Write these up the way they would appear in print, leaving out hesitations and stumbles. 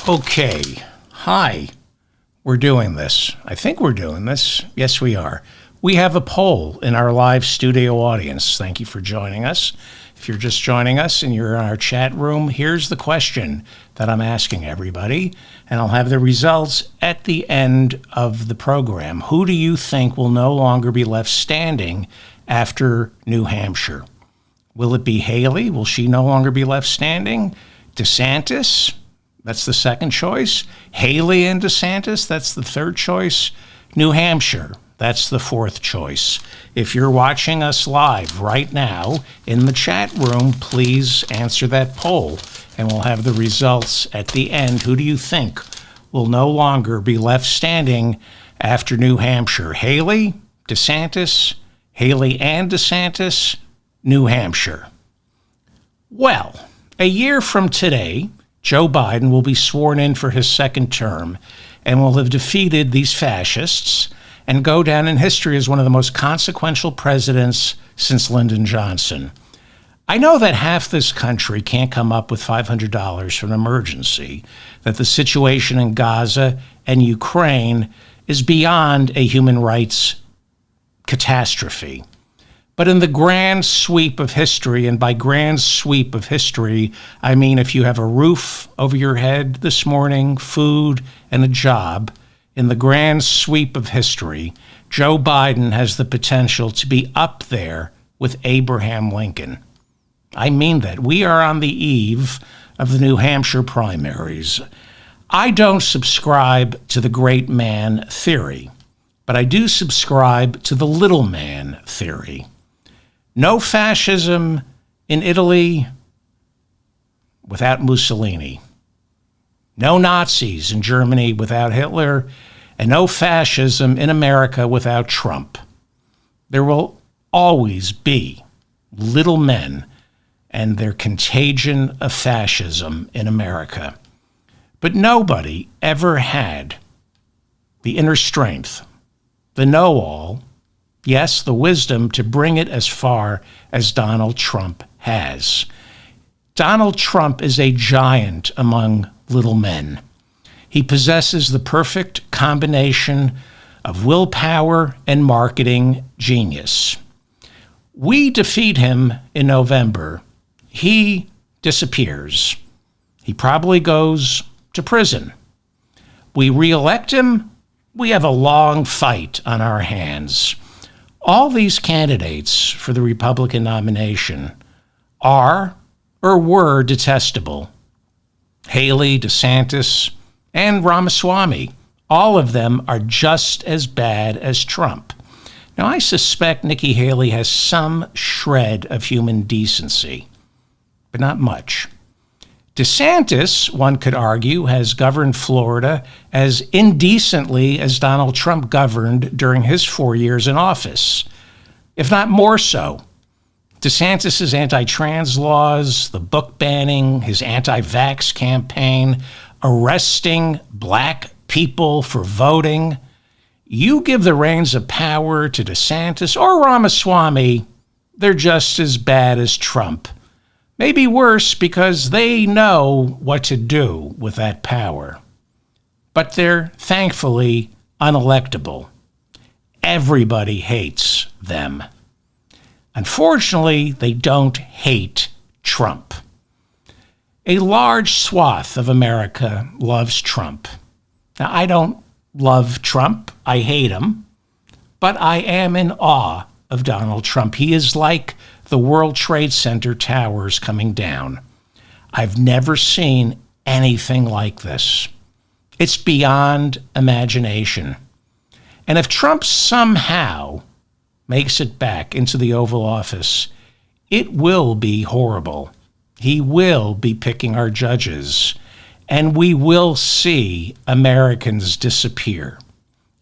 Okay. Hi. We're doing this. I think we're doing this. Yes, we are. We have a poll in our live studio audience. Thank you for joining us. If you're just joining us and you're in our chat room, here's the question that I'm asking everybody, and I'll have the results at the end of the program. Who do you think will no longer be left standing after New Hampshire? Will it be Haley? Will she no longer be left standing? DeSantis? That's the second choice. Haley and DeSantis, that's the third choice. New Hampshire, that's the fourth choice. If you're watching us live right now in the chat room, please answer that poll, and we'll have the results at the end. Who do you think will no longer be left standing after New Hampshire? Haley, DeSantis, Haley and DeSantis, New Hampshire. Well, a year from today, Joe Biden will be sworn in for his second term and will have defeated these fascists and go down in history as one of the most consequential presidents since Lyndon Johnson. I know that half this country can't come up with $500 for an emergency, that the situation in Gaza and Ukraine is beyond a human rights catastrophe. But in the grand sweep of history, and by grand sweep of history, I mean if you have a roof over your head this morning, food, and a job, in the grand sweep of history, Joe Biden has the potential to be up there with Abraham Lincoln. I mean that. We are on the eve of the New Hampshire primaries. I don't subscribe to the great man theory, but I do subscribe to the little man theory. No fascism in Italy without Mussolini. No Nazis in Germany without Hitler. And no fascism in America without Trump. There will always be little men and their contagion of fascism in America. But nobody ever had the inner strength, the know-all, yes, the wisdom to bring it as far as Donald Trump has. Donald Trump is a giant among little men. He possesses the perfect combination of willpower and marketing genius. We defeat him in November. He disappears. He probably goes to prison. We re-elect him. We have a long fight on our hands. All these candidates for the Republican nomination are or were detestable. Haley, DeSantis, and Ramaswamy, all of them are just as bad as Trump. Now, I suspect Nikki Haley has some shred of human decency, but not much. DeSantis, one could argue, has governed Florida as indecently as Donald Trump governed during his 4 years in office, if not more so. DeSantis' anti-trans laws, the book banning, his anti-vax campaign, arresting black people for voting. You give the reins of power to DeSantis or Ramaswamy, they're just as bad as Trump. Maybe worse because they know what to do with that power. But they're thankfully unelectable. Everybody hates them. Unfortunately, they don't hate Trump. A large swath of America loves Trump. Now, I don't love Trump. I hate him. But I am in awe of Donald Trump. He is like the World Trade Center towers coming down. I've never seen anything like this. It's beyond imagination. And if Trump somehow makes it back into the Oval Office, it will be horrible. He will be picking our judges, and we will see Americans disappear,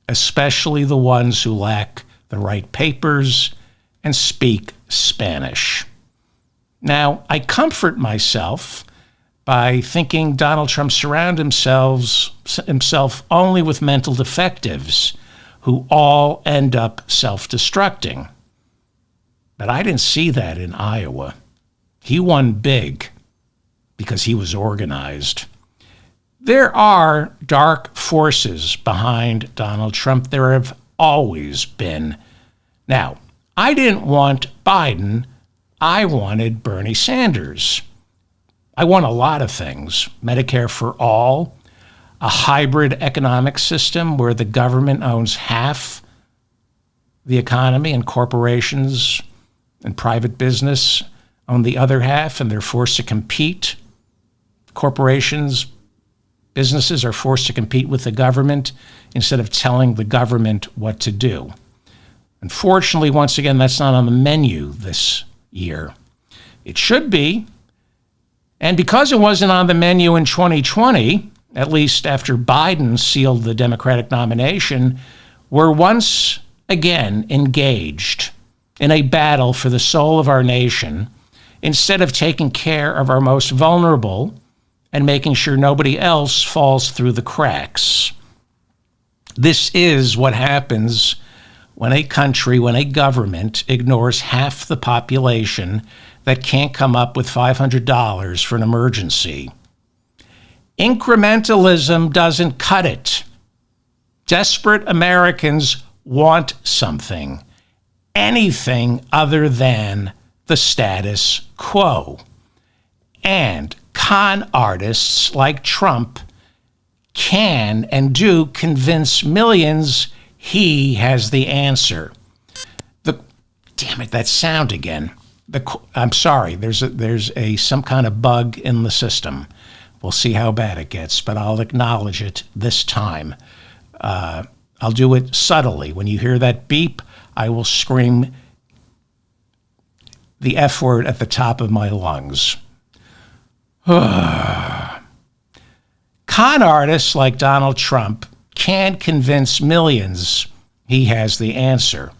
especially the ones who lack the right papers and speak Spanish. Now, I comfort myself by thinking Donald Trump surrounds himself only with mental defectives who all end up self-destructing. But I didn't see that in Iowa. He won big because he was organized. There are dark forces behind Donald Trump. There have always been. Now, I didn't want Biden. I wanted Bernie Sanders. I want a lot of things. Medicare for all, a hybrid economic system where the government owns half the economy and corporations and private business own the other half, and they're forced to compete. Corporations, businesses are forced to compete with the government instead of telling the government what to do. Unfortunately, once again, that's not on the menu this year. It should be. And because it wasn't on the menu in 2020, at least after Biden sealed the Democratic nomination, we're once again engaged in a battle for the soul of our nation instead of taking care of our most vulnerable and making sure nobody else falls through the cracks. This is what happens when a country, when a government ignores half the population that can't come up with $500 for an emergency. Incrementalism doesn't cut it. Desperate Americans want something, anything other than the status quo. And con artists like Trump can and do convince millions he has the answer. Damn it, that sound again. I'm sorry, there's some kind of bug in the system. We'll see how bad it gets, but I'll acknowledge it this time. I'll do it subtly. When you hear that beep, I will scream the F word at the top of my lungs. Con artists like Donald Trump can convince millions he has the answer.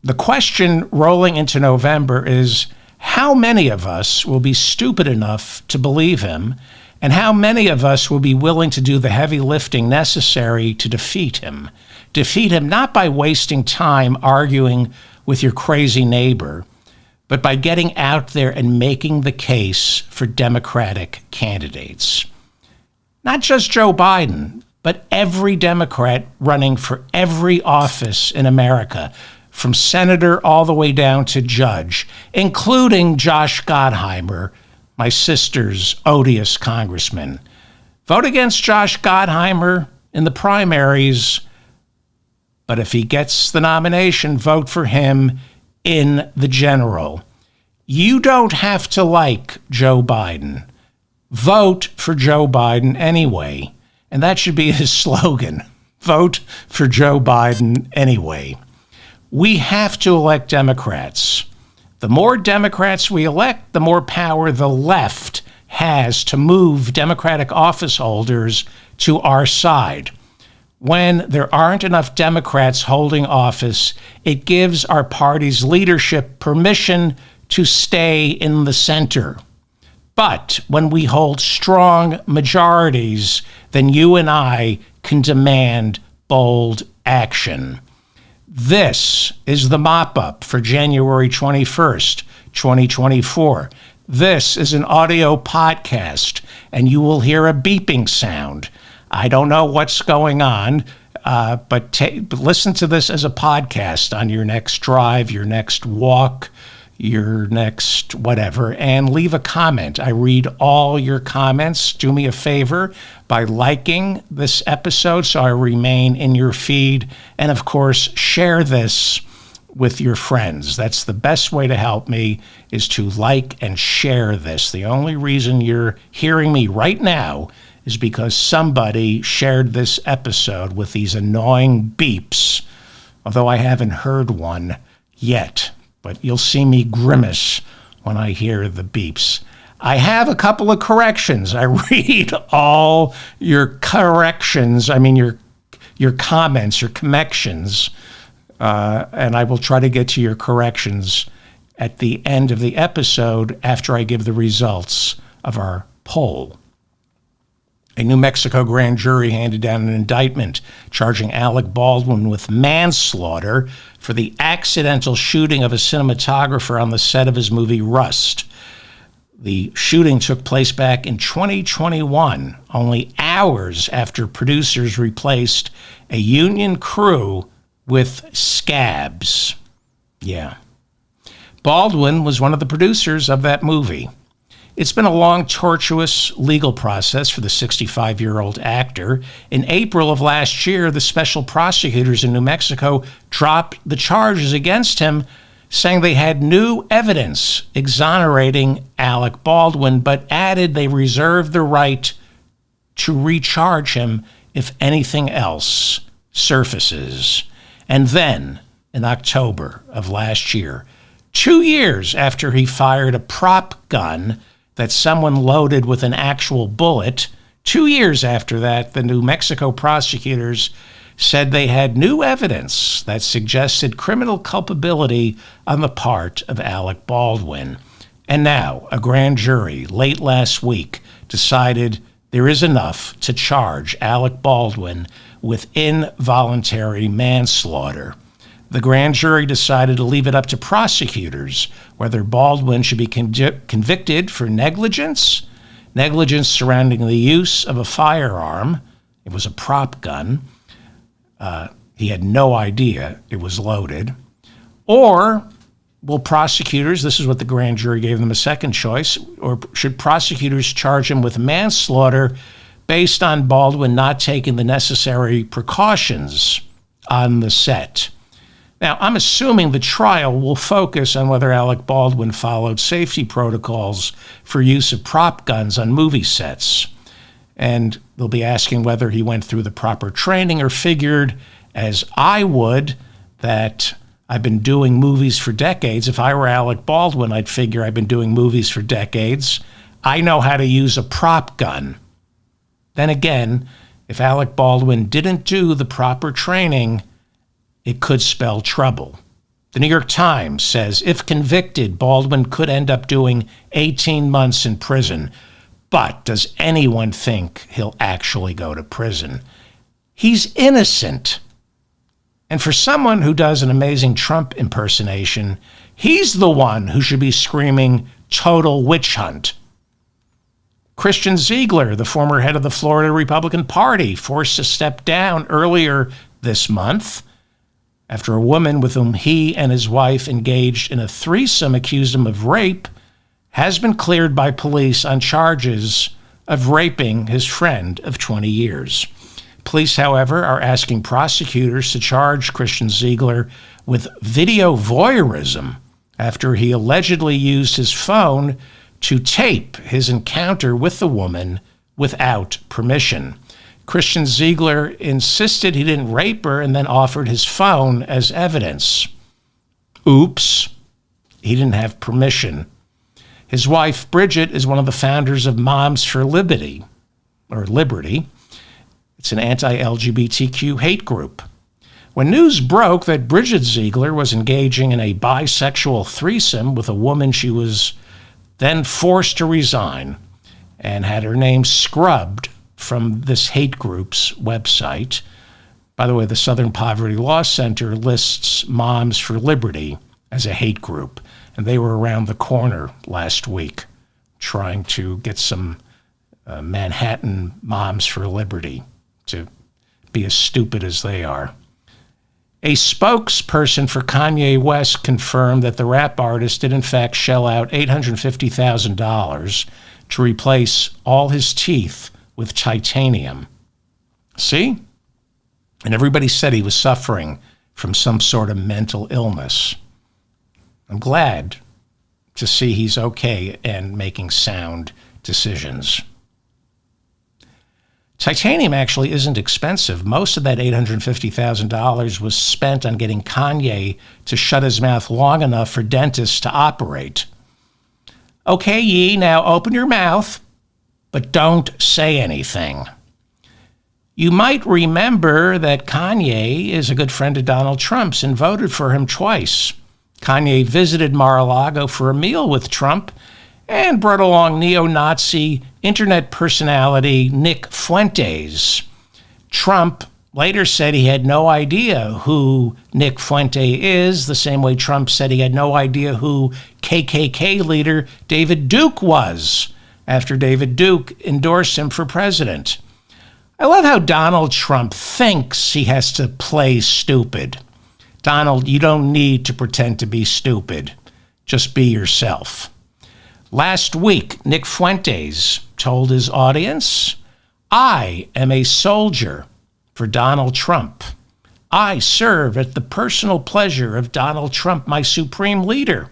The question rolling into November is, how many of us will be stupid enough to believe him, and how many of us will be willing to do the heavy lifting necessary to defeat him? Defeat him not by wasting time arguing with your crazy neighbor, but by getting out there and making the case for Democratic candidates. Not just Joe Biden, but every Democrat running for every office in America, from senator all the way down to judge, including Josh Gottheimer, my sister's odious congressman. Vote against Josh Gottheimer in the primaries, but if he gets the nomination, vote for him in the general. You don't have to like Joe Biden. Vote for Joe Biden anyway. And that should be his slogan. Vote for Joe Biden anyway. We have to elect Democrats. The more Democrats we elect, the more power the left has to move Democratic office holders to our side. When there aren't enough Democrats holding office, it gives our party's leadership permission to stay in the center. But when we hold strong majorities, then you and I can demand bold action. This is the mop-up for January 21st, 2024. This is an audio podcast, and you will hear a beeping sound. I don't know what's going on, but listen to this as a podcast on your next drive, your next walk, your next whatever, and leave a comment. I read all your comments. Do me a favor by liking this episode so I remain in your feed. And of course, share this with your friends. That's the best way to help me, is to like and share this. The only reason you're hearing me right now is because somebody shared this episode with these annoying beeps, although I haven't heard one yet. But you'll see me grimace when I hear the beeps. I have a couple of corrections. I read all your corrections, your comments, your connections, and I will try to get to your corrections at the end of the episode after I give the results of our poll. A New Mexico grand jury handed down an indictment charging Alec Baldwin with manslaughter for the accidental shooting of a cinematographer on the set of his movie Rust. The shooting took place back in 2021, only hours after producers replaced a union crew with scabs. Yeah. Baldwin was one of the producers of that movie. It's been a long, tortuous legal process for the 65-year-old actor. In April of last year, the special prosecutors in New Mexico dropped the charges against him, saying they had new evidence exonerating Alec Baldwin, but added they reserved the right to recharge him if anything else surfaces. And then, in October of last year, 2 years after he fired a prop gun that someone loaded with an actual bullet, 2 years after that, the New Mexico prosecutors said they had new evidence that suggested criminal culpability on the part of Alec Baldwin. And now, a grand jury late last week decided there is enough to charge Alec Baldwin with involuntary manslaughter. The grand jury decided to leave it up to prosecutors whether Baldwin should be convicted for negligence surrounding the use of a firearm. It was a prop gun. He had no idea it was loaded. Or will prosecutors, this is what the grand jury gave them a second choice, or should prosecutors charge him with manslaughter based on Baldwin not taking the necessary precautions on the set? Now, I'm assuming the trial will focus on whether Alec Baldwin followed safety protocols for use of prop guns on movie sets. And they'll be asking whether he went through the proper training or figured, as I would, that I've been doing movies for decades. If I were Alec Baldwin, I'd figure I've been doing movies for decades. I know how to use a prop gun. Then again, if Alec Baldwin didn't do the proper training, it could spell trouble. The New York Times says, if convicted, Baldwin could end up doing 18 months in prison. But does anyone think he'll actually go to prison? He's innocent. And for someone who does an amazing Trump impersonation, he's the one who should be screaming, total witch hunt. Christian Ziegler, the former head of the Florida Republican Party, forced to step down earlier this month after a woman with whom he and his wife engaged in a threesome accused him of rape has been cleared by police on charges of raping his friend of 20 years. Police, however, are asking prosecutors to charge Christian Ziegler with video voyeurism after he allegedly used his phone to tape his encounter with the woman without permission. Christian Ziegler insisted he didn't rape her and then offered his phone as evidence. Oops, he didn't have permission. His wife, Bridget, is one of the founders of Moms for Liberty, or Liberty. It's an anti-LGBTQ hate group. When news broke that Bridget Ziegler was engaging in a bisexual threesome with a woman, she was then forced to resign and had her name scrubbed from this hate group's website. By the way, the Southern Poverty Law Center lists Moms for Liberty as a hate group, and they were around the corner last week trying to get some Manhattan Moms for Liberty to be as stupid as they are. A spokesperson for Kanye West confirmed that the rap artist did in fact shell out $850,000 to replace all his teeth with titanium. See? And everybody said he was suffering from some sort of mental illness. I'm glad to see he's okay and making sound decisions. Titanium actually isn't expensive. Most of that $850,000 was spent on getting Kanye to shut his mouth long enough for dentists to operate. Okay, Ye, now open your mouth, but don't say anything. You might remember that Kanye is a good friend of Donald Trump's and voted for him twice. Kanye visited Mar-a-Lago for a meal with Trump and brought along neo-Nazi internet personality Nick Fuentes. Trump later said he had no idea who Nick Fuente is, the same way Trump said he had no idea who KKK leader David Duke was after David Duke endorsed him for president. I love how Donald Trump thinks he has to play stupid. Donald, you don't need to pretend to be stupid. Just be yourself. Last week, Nick Fuentes told his audience, I am a soldier for Donald Trump. I serve at the personal pleasure of Donald Trump, my supreme leader.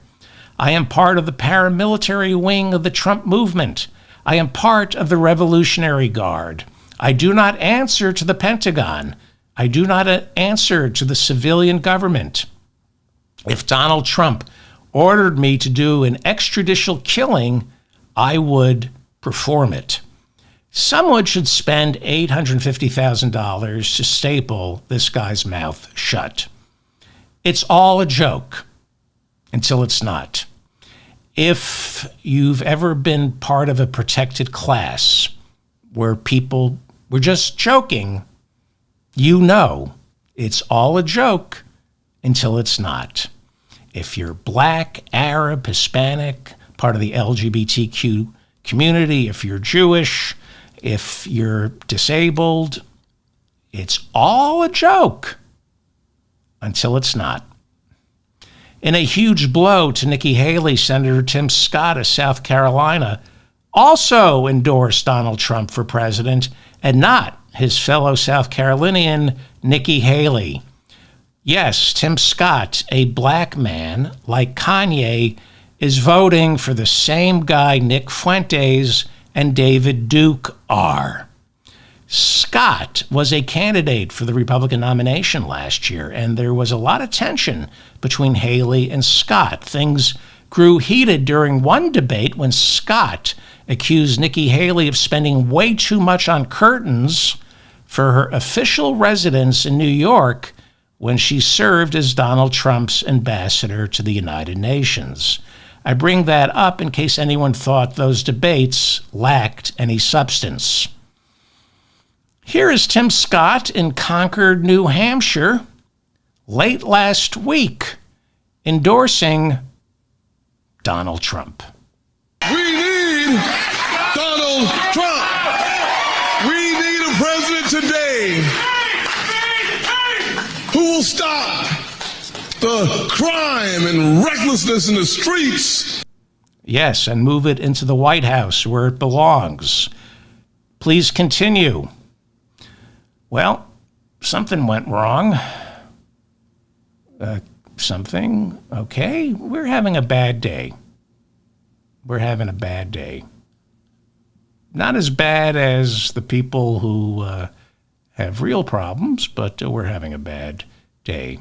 I am part of the paramilitary wing of the Trump movement. I am part of the Revolutionary Guard. I do not answer to the Pentagon. I do not answer to the civilian government. If Donald Trump ordered me to do an extrajudicial killing, I would perform it. Someone should spend $850,000 to staple this guy's mouth shut. It's all a joke until it's not. If you've ever been part of a protected class where people were just joking, you know it's all a joke until it's not. If you're Black, Arab, Hispanic, part of the LGBTQ community, if you're Jewish, if you're disabled, it's all a joke until it's not. In a huge blow to Nikki Haley, Senator Tim Scott of South Carolina also endorsed Donald Trump for president and not his fellow South Carolinian Nikki Haley. Yes, Tim Scott, a black man like Kanye, is voting for the same guy Nick Fuentes and David Duke are. Scott was a candidate for the Republican nomination last year, and there was a lot of tension between Haley and Scott. Things grew heated during one debate when Scott accused Nikki Haley of spending way too much on curtains for her official residence in New York when she served as Donald Trump's ambassador to the United Nations. I bring that up in case anyone thought those debates lacked any substance. Here is Tim Scott in Concord, New Hampshire, late last week, endorsing Donald Trump. We need Donald Trump. We need a president today who will stop the crime and recklessness in the streets. Yes, and move it into the White House where it belongs. Please continue. Well, something went wrong. Something? Okay, we're having a bad day. We're having a bad day. Not as bad as the people who have real problems, but we're having a bad day.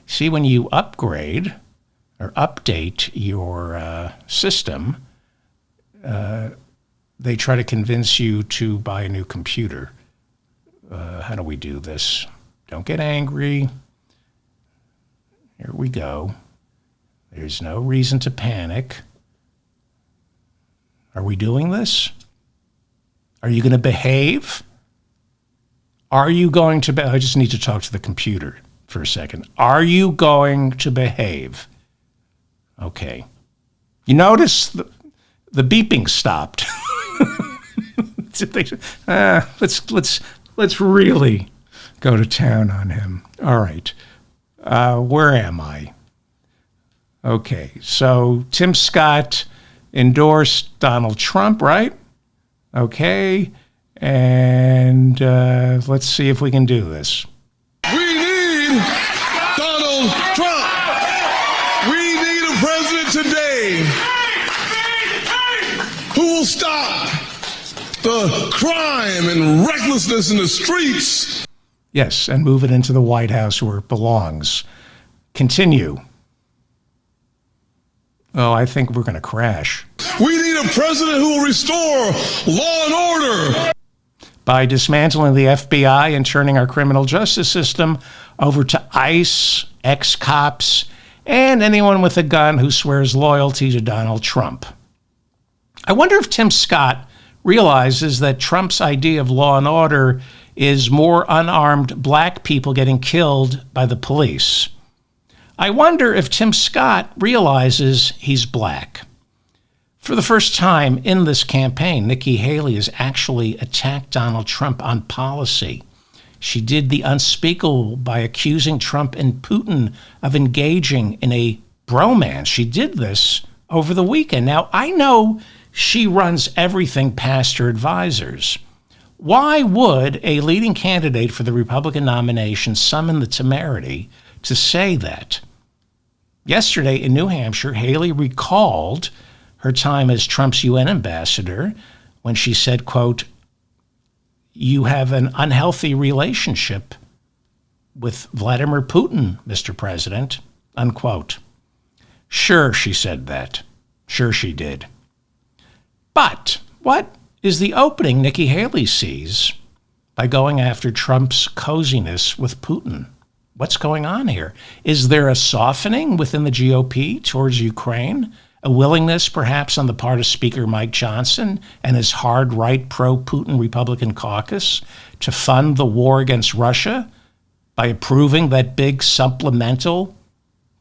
See, when you upgrade or update your system, they try to convince you to buy a new computer. How do we do this? Don't get angry. Here we go. There's no reason to panic. Are we doing this? Are you going to behave? Are you going to I just need to talk to the computer for a second. Are you going to behave? Okay. You notice the beeping stopped. Let's really go to town on him. All right. Where am I? Okay. So Tim Scott endorsed Donald Trump, right? Okay. And let's see if we can do this. We need Donald Trump. We need a president today who will stop the crime and recklessness in the streets. Yes, and move it into the White House where it belongs. Continue. Oh, I think we're going to crash. We need a president who will restore law and order. By dismantling the FBI and turning our criminal justice system over to ICE, ex-cops, and anyone with a gun who swears loyalty to Donald Trump. I wonder if Tim Scott realizes that Trump's idea of law and order is more unarmed black people getting killed by the police. I wonder if Tim Scott realizes he's black. For the first time in this campaign, Nikki Haley has actually attacked Donald Trump on policy. She did the unspeakable by accusing Trump and Putin of engaging in a bromance. She did this over the weekend. Now, I know she runs everything past her advisors. Why would a leading candidate for the Republican nomination summon the temerity to say that? Yesterday in New Hampshire, Haley recalled her time as Trump's UN ambassador when she said, quote, "You have an unhealthy relationship with Vladimir Putin, Mr. President," unquote. Sure, she said that. Sure, she did. But what is the opening Nikki Haley sees by going after Trump's coziness with Putin? What's going on here? Is there a softening within the GOP towards Ukraine? A willingness, perhaps, on the part of Speaker Mike Johnson and his hard-right pro-Putin Republican caucus to fund the war against Russia by approving that big supplemental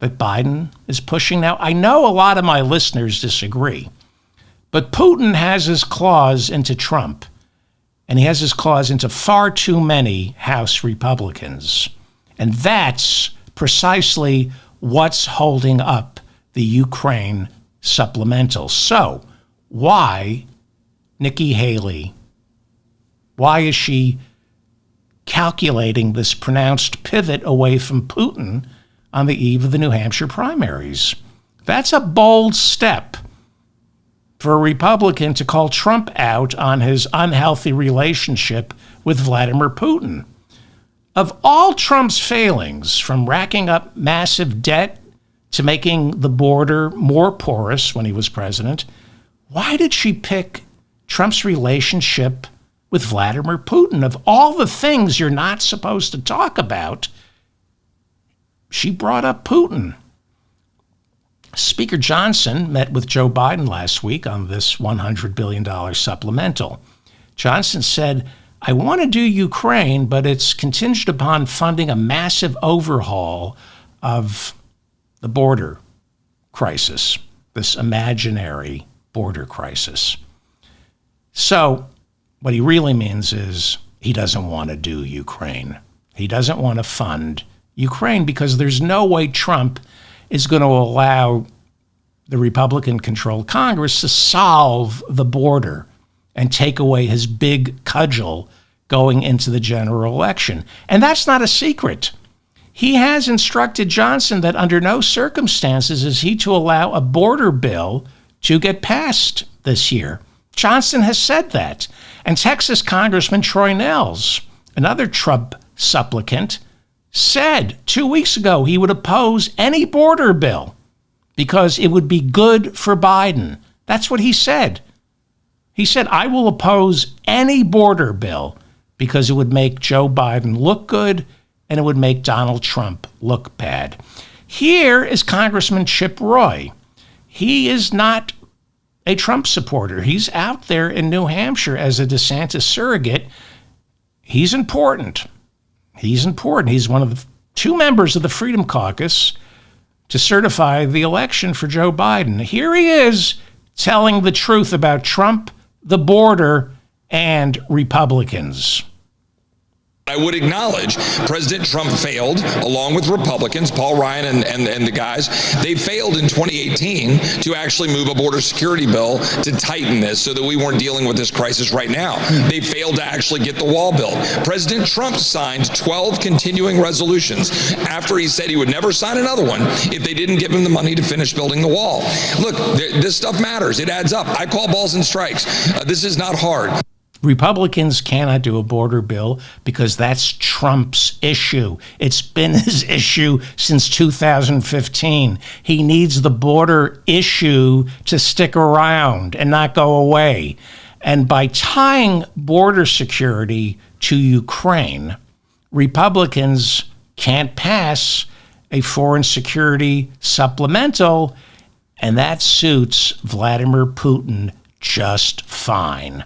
that Biden is pushing now? I know a lot of my listeners disagree, but Putin has his claws into Trump, and he has his claws into far too many House Republicans. And that's precisely what's holding up the Ukraine supplemental. So why Nikki Haley? Why is she calculating this pronounced pivot away from Putin on the eve of the New Hampshire primaries? That's a bold step for a Republican to call Trump out on his unhealthy relationship with Vladimir Putin. Of all Trump's failings, from racking up massive debt to making the border more porous when he was president, why did she pick Trump's relationship with Vladimir Putin? Of all the things you're not supposed to talk about, she brought up Putin. Speaker Johnson met with Joe Biden last week on this $100 billion supplemental. Johnson said, "I want to do Ukraine, but it's contingent upon funding a massive overhaul of the border crisis, this imaginary border crisis." So what he really means is he doesn't want to do Ukraine. He doesn't want to fund Ukraine because there's no way Trump is going to allow the Republican-controlled Congress to solve the border and take away his big cudgel going into the general election. And that's not a secret. He has instructed Johnson that under no circumstances is he to allow a border bill to get passed this year. Johnson has said that. And Texas Congressman Troy Nehls, another Trump supplicant, said 2 weeks ago he would oppose any border bill because it would be good for Biden. That's what he said. He said, "I will oppose any border bill because it would make Joe Biden look good and it would make Donald Trump look bad." Here is Congressman Chip Roy. He is not a Trump supporter. He's out there in New Hampshire as a DeSantis surrogate. He's important. He's important. He's one of the two members of the Freedom Caucus to certify the election for Joe Biden. Here he is telling the truth about Trump, the border, and Republicans. I would acknowledge President Trump failed, along with Republicans, Paul Ryan and the guys. They failed in 2018 to actually move a border security bill to tighten this so that we weren't dealing with this crisis right now. They failed to actually get the wall built. President Trump signed 12 continuing resolutions after he said he would never sign another one if they didn't give him the money to finish building the wall. Look, this stuff matters. It adds up. I call balls and strikes. This is not hard. Republicans cannot do a border bill because that's Trump's issue. It's been his issue since 2015. He needs the border issue to stick around and not go away. And by tying border security to Ukraine, Republicans can't pass a foreign security supplemental, and that suits Vladimir Putin just fine.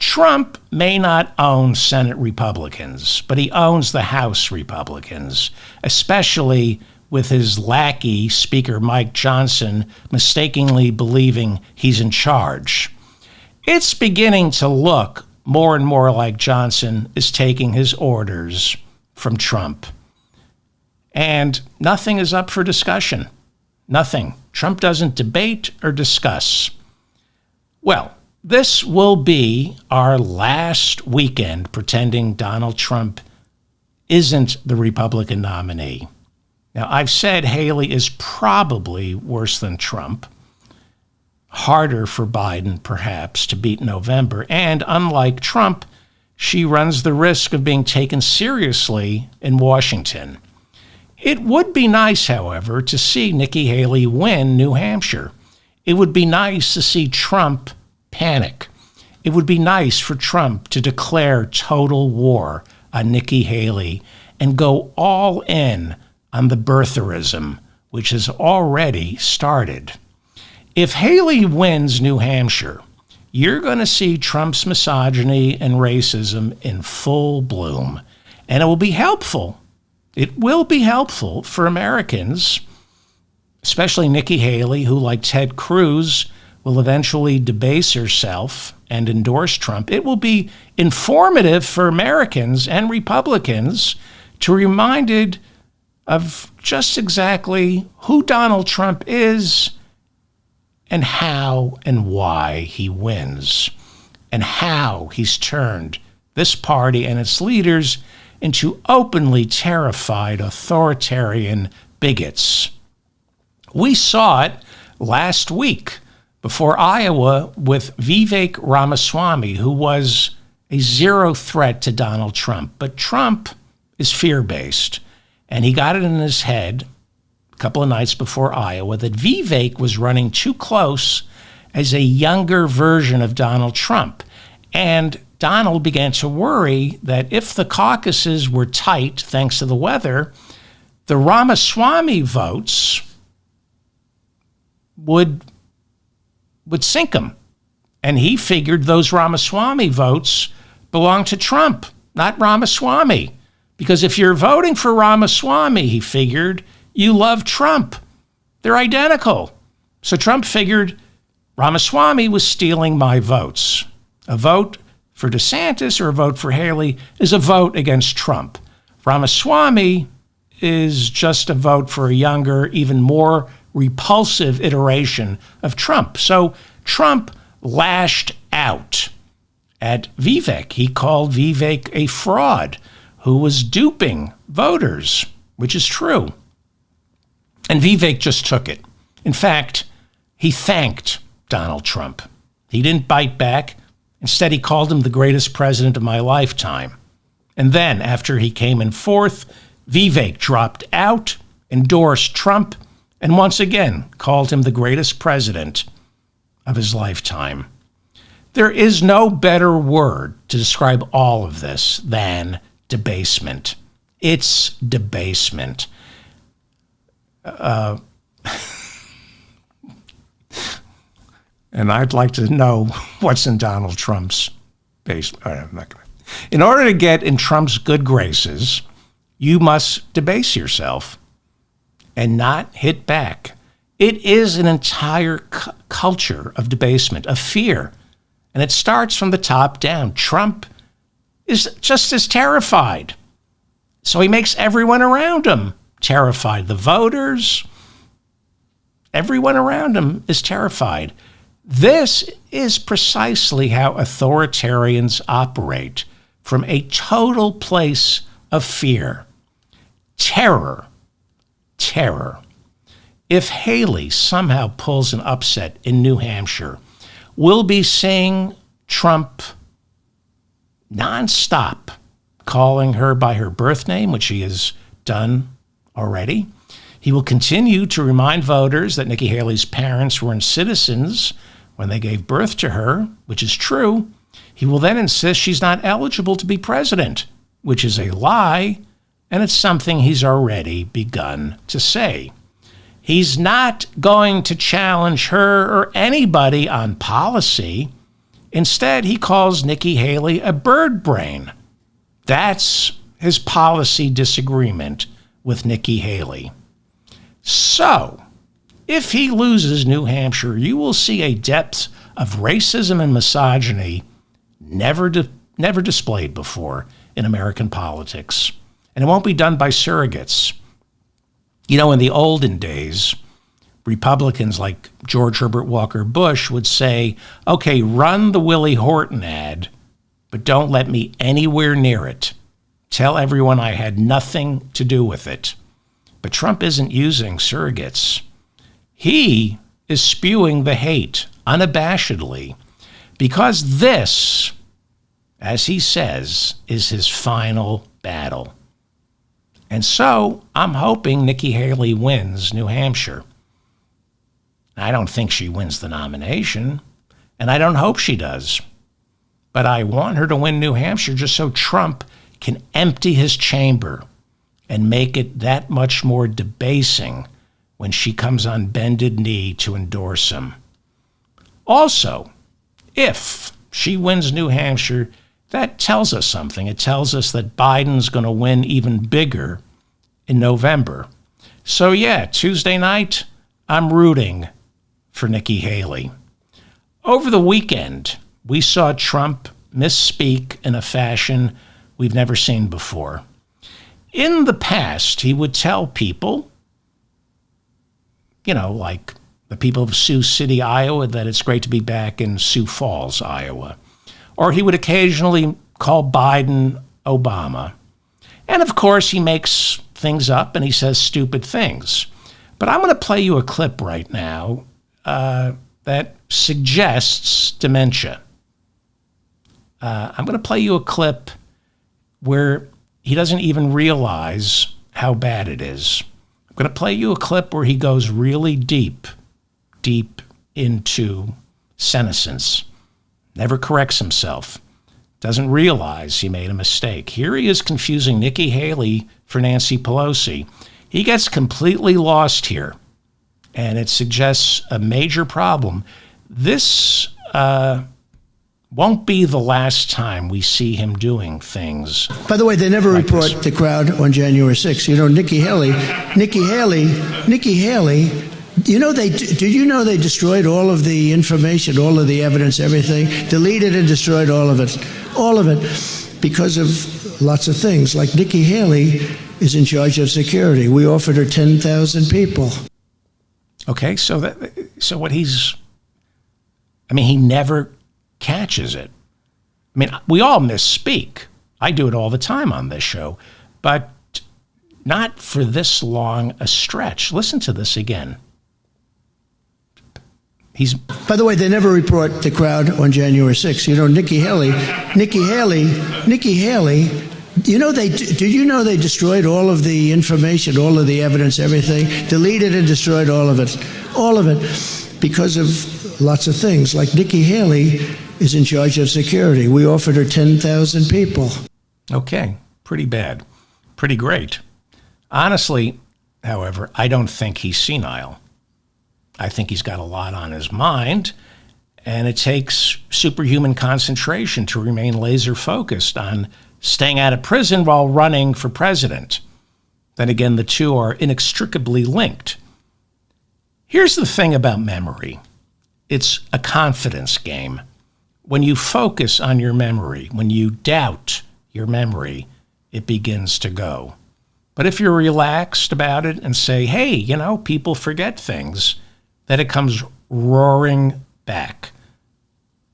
Trump may not own Senate Republicans, but he owns the House Republicans, especially with his lackey, Speaker Mike Johnson, mistakenly believing he's in charge. It's beginning to look more and more like Johnson is taking his orders from Trump. And nothing is up for discussion. Nothing. Trump doesn't debate or discuss. Well, this will be our last weekend pretending Donald Trump isn't the Republican nominee. Now, I've said Haley is probably worse than Trump, harder for Biden, perhaps, to beat in November, and unlike Trump, she runs the risk of being taken seriously in Washington. It would be nice, however, to see Nikki Haley win New Hampshire. It would be nice to see Trump panic. It would be nice for Trump to declare total war on Nikki Haley and go all in on the birtherism, which has already started. If Haley wins New Hampshire, you're going to see Trump's misogyny and racism in full bloom, and it will be helpful. It will be helpful for Americans, especially Nikki Haley, who, like Ted Cruz, will eventually debase herself and endorse Trump. It will be informative for Americans and Republicans to be reminded of just exactly who Donald Trump is and how and why he wins, and how he's turned this party and its leaders into openly terrified authoritarian bigots. We saw it last week before Iowa with Vivek Ramaswamy, who was a zero threat to Donald Trump. But Trump is fear-based, and he got it in his head a couple of nights before Iowa that Vivek was running too close as a younger version of Donald Trump. And Donald began to worry that if the caucuses were tight, thanks to the weather, the Ramaswamy votes would sink him. And he figured those Ramaswamy votes belong to Trump, not Ramaswamy. Because if you're voting for Ramaswamy, he figured, you love Trump. They're identical. So Trump figured Ramaswamy was stealing my votes. A vote for DeSantis or a vote for Haley is a vote against Trump. Ramaswamy is just a vote for a younger, even more repulsive iteration of Trump. So Trump lashed out at Vivek. He called Vivek a fraud who was duping voters, which is true. And Vivek just took it. In fact, he thanked Donald Trump. He didn't bite back. Instead, he called him the greatest president of my lifetime. And then, after he came in fourth, Vivek dropped out, endorsed Trump, and once again called him the greatest president of his lifetime. There is no better word to describe all of this than debasement. It's debasement. And I'd like to know what's in Donald Trump's basement. I'm not gonna. In order to get in Trump's good graces, you must debase yourself and not hit back. It is an entire culture of debasement, of fear. And it starts from the top down. Trump is just as terrified. So he makes everyone around him terrified. The voters, everyone around him is terrified. This is precisely how authoritarians operate, from a total place of fear. Terror. Terror. If Haley somehow pulls an upset in New Hampshire, we'll be seeing Trump nonstop calling her by her birth name, which he has done already. He will continue to remind voters that Nikki Haley's parents weren't citizens when they gave birth to her, which is true. He will then insist she's not eligible to be president, which is a lie, and it's something he's already begun to say. He's not going to challenge her or anybody on policy. Instead, he calls Nikki Haley a bird brain. That's his policy disagreement with Nikki Haley. So, if he loses New Hampshire, you will see a depth of racism and misogyny never displayed before in American politics. And it won't be done by surrogates. You know, in the olden days, Republicans like George Herbert Walker Bush would say, okay, run the Willie Horton ad, but don't let me anywhere near it. Tell everyone I had nothing to do with it. But Trump isn't using surrogates. He is spewing the hate unabashedly because this, as he says, is his final battle. And so I'm hoping Nikki Haley wins New Hampshire. I don't think she wins the nomination, and I don't hope she does. But I want her to win New Hampshire just so Trump can empty his chamber and make it that much more debasing when she comes on bended knee to endorse him. Also, if she wins New Hampshire, that tells us something. It tells us that Biden's going to win even bigger in November. So yeah, Tuesday night, I'm rooting for Nikki Haley. Over the weekend, we saw Trump misspeak in a fashion we've never seen before. In the past, he would tell people, you know, like the people of Sioux City, Iowa, that it's great to be back in Sioux Falls, Iowa. Or he would occasionally call Biden Obama. And of course, he makes things up and he says stupid things. But I'm going to play you a clip right now that suggests dementia. I'm going to play you a clip where he doesn't even realize how bad it is. I'm going to play you a clip where he goes really deep into senescence, never corrects himself, doesn't realize he made a mistake. Here he is confusing Nikki Haley for Nancy Pelosi. He gets completely lost here, and it suggests a major problem. This won't be the last time we see him doing things. By the way, they never like report this. the crowd on January 6th. You know, Nikki Haley, did you know they destroyed all of the information, all of the evidence, everything, deleted and destroyed all of it, because of lots of things. Like Nikki Haley is in charge of security. We offered her 10,000 people. Okay, so what he never catches it. I mean, we all misspeak. I do it all the time on this show, but not for this long a stretch. Listen to this again. By the way, they never report the crowd on January 6th. You know, Nikki Haley, did you know they destroyed all of the information, all of the evidence, everything, deleted and destroyed all of it, because of lots of things. Like Nikki Haley is in charge of security. We offered her 10,000 people. Okay, pretty bad. Pretty great. Honestly, however, I don't think he's senile. I think he's got a lot on his mind, and it takes superhuman concentration to remain laser focused on staying out of prison while running for president. Then again, the two are inextricably linked. Here's the thing about memory. It's a confidence game. When you focus on your memory, when you doubt your memory, it begins to go. But if you're relaxed about it and say, hey, you know, people forget things, then it comes roaring back.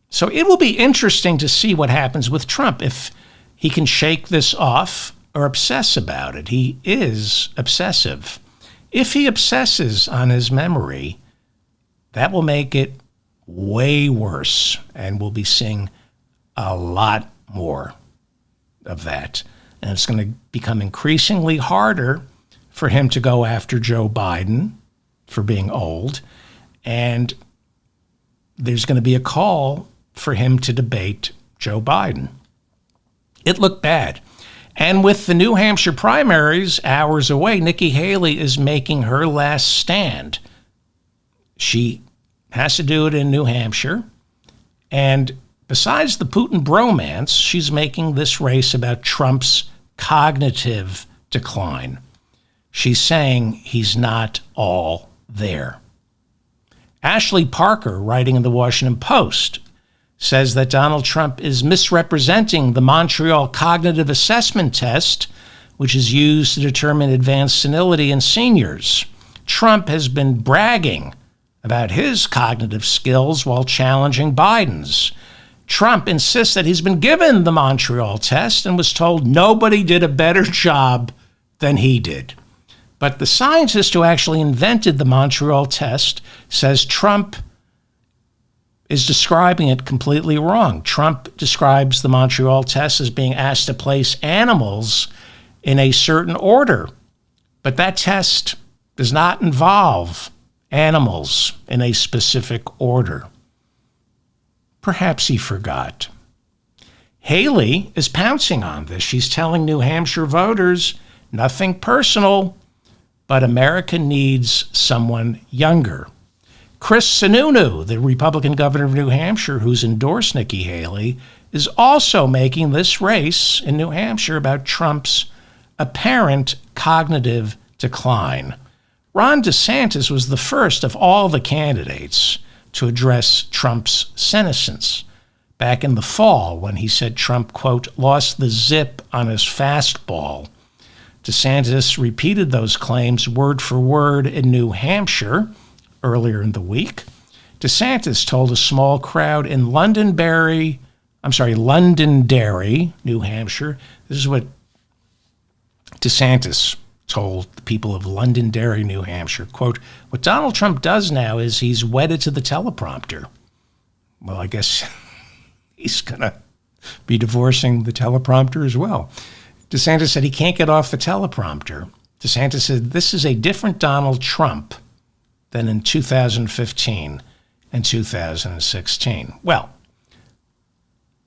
So it will be interesting to see what happens with Trump, if he can shake this off or obsess about it. He is obsessive. If he obsesses on his memory, that will make it way worse, and we'll be seeing a lot more of that. And it's going to become increasingly harder for him to go after Joe Biden for being old, and there's going to be a call for him to debate Joe Biden. It looked bad. And with the New Hampshire primaries hours away, Nikki Haley is making her last stand. She has to do it in New Hampshire, and Besides the Putin bromance, she's making this race about Trump's cognitive decline. She's saying he's not all there. Ashley Parker, writing in the Washington Post, says that Donald Trump is misrepresenting the Montreal Cognitive Assessment Test, which is used to determine advanced senility in seniors. Trump has been bragging about his cognitive skills while challenging Biden's. Trump insists that he's been given the Montreal test and was told nobody did a better job than he did. But the scientist who actually invented the Montreal test says Trump is describing it completely wrong. Trump describes the Montreal test as being asked to place animals in a certain order. But that test does not involve animals in a specific order. Perhaps he forgot. Haley is pouncing on this. She's telling New Hampshire voters, nothing personal, but America needs someone younger. Chris Sununu, the Republican governor of New Hampshire, who's endorsed Nikki Haley, is also making this race in New Hampshire about Trump's apparent cognitive decline. Ron DeSantis was the first of all the candidates to address Trump's senescence back in the fall when he said Trump, quote, lost the zip on his fastball. DeSantis repeated those claims word for word in New Hampshire earlier in the week. DeSantis told a small crowd in Londonderry, New Hampshire. This is what DeSantis told the people of Londonderry, New Hampshire, quote, what Donald Trump does now is he's wedded to the teleprompter. Well, I guess he's going to be divorcing the teleprompter as well. DeSantis said he can't get off the teleprompter. DeSantis said this is a different Donald Trump than in 2015 and 2016. Well,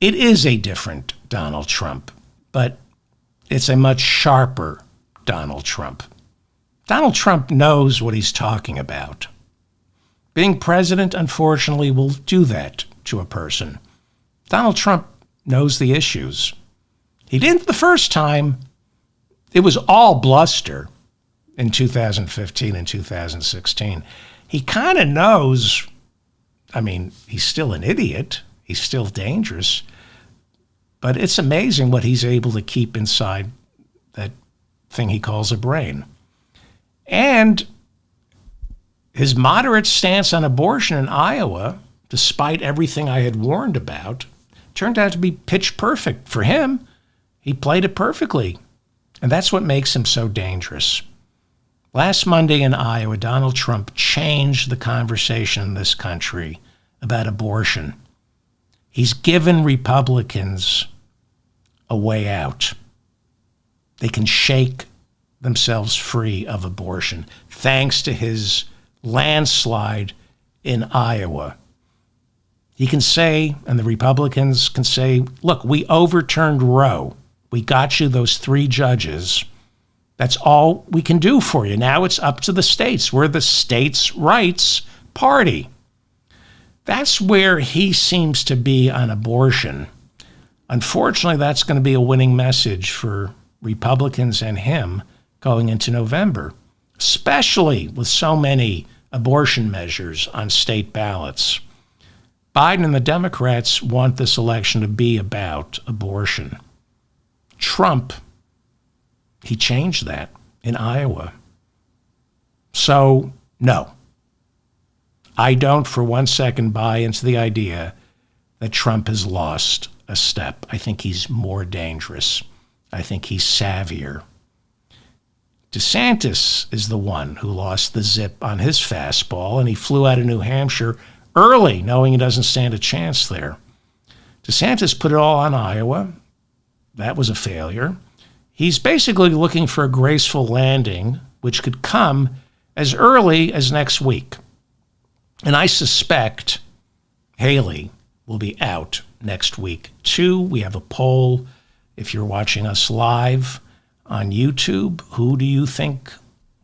it is a different Donald Trump, but it's a much sharper Donald Trump. Donald Trump knows what he's talking about. Being president, unfortunately, will do that to a person. Donald Trump knows the issues. He didn't the first time. It was all bluster in 2015 and 2016. He kind of knows, he's still an idiot. He's still dangerous. But it's amazing what he's able to keep inside that thing he calls a brain. And his moderate stance on abortion in Iowa, despite everything I had warned about, turned out to be pitch perfect for him. He played it perfectly. And that's what makes him so dangerous. Last Monday in Iowa, Donald Trump changed the conversation in this country about abortion. He's given Republicans a way out. They can shake themselves free of abortion thanks to his landslide in Iowa. He can say, and the Republicans can say, look, we overturned Roe. We got you those 3 judges. That's all we can do for you. Now it's up to the states. We're the states' rights party. That's where he seems to be on abortion. Unfortunately, that's going to be a winning message for Republicans and him going into November, especially with so many abortion measures on state ballots. Biden and the Democrats want this election to be about abortion. Trump, he changed that in Iowa. So, no, I don't for one second buy into the idea that Trump has lost a step. I think he's more dangerous. I think he's savvier. DeSantis is the one who lost the zip on his fastball, and he flew out of New Hampshire early, knowing he doesn't stand a chance there. DeSantis put it all on Iowa. That was a failure. He's basically looking for a graceful landing, which could come as early as next week. And I suspect Haley will be out next week, too. We have a poll. If you're watching us live on YouTube, who do you think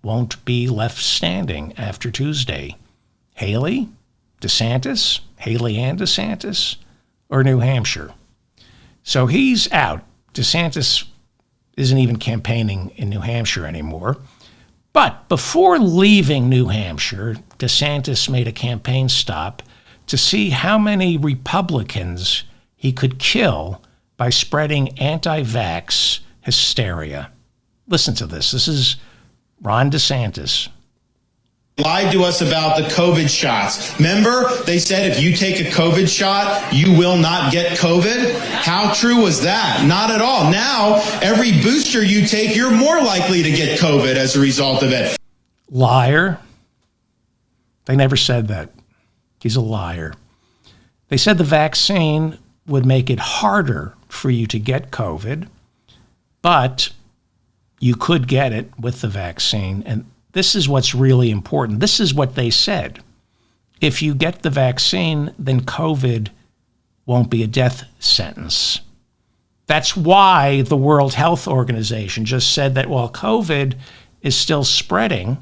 won't be left standing after Tuesday? Haley? DeSantis? Haley and DeSantis? or New Hampshire. So he's out. DeSantis isn't even campaigning in New Hampshire anymore. But before leaving New Hampshire, DeSantis made a campaign stop to see how many Republicans he could kill by spreading anti-vax hysteria. Listen to this. This is Ron DeSantis. Lied to us about the COVID shots. Remember, they said if you take a COVID shot, you will not get COVID? How true was that? Not at all. Now, every booster you take, you're more likely to get COVID as a result of it. Liar. They never said that. He's a liar. They said the vaccine would make it harder for you to get COVID, but you could get it with the vaccine. And this is what's really important. This is what they said. If you get the vaccine, then COVID won't be a death sentence. That's why the World Health Organization just said that while COVID is still spreading,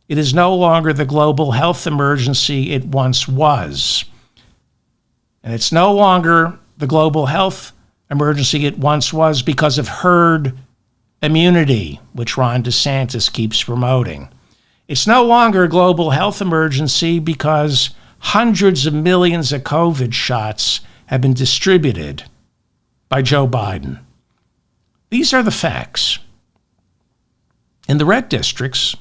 it is no longer the global health emergency it once was. And it's no longer the global health emergency it once was because of herd immunity, which Ron DeSantis keeps promoting. It's no longer a global health emergency because hundreds of millions of COVID shots have been distributed by Joe Biden. These are the facts. In the red districts,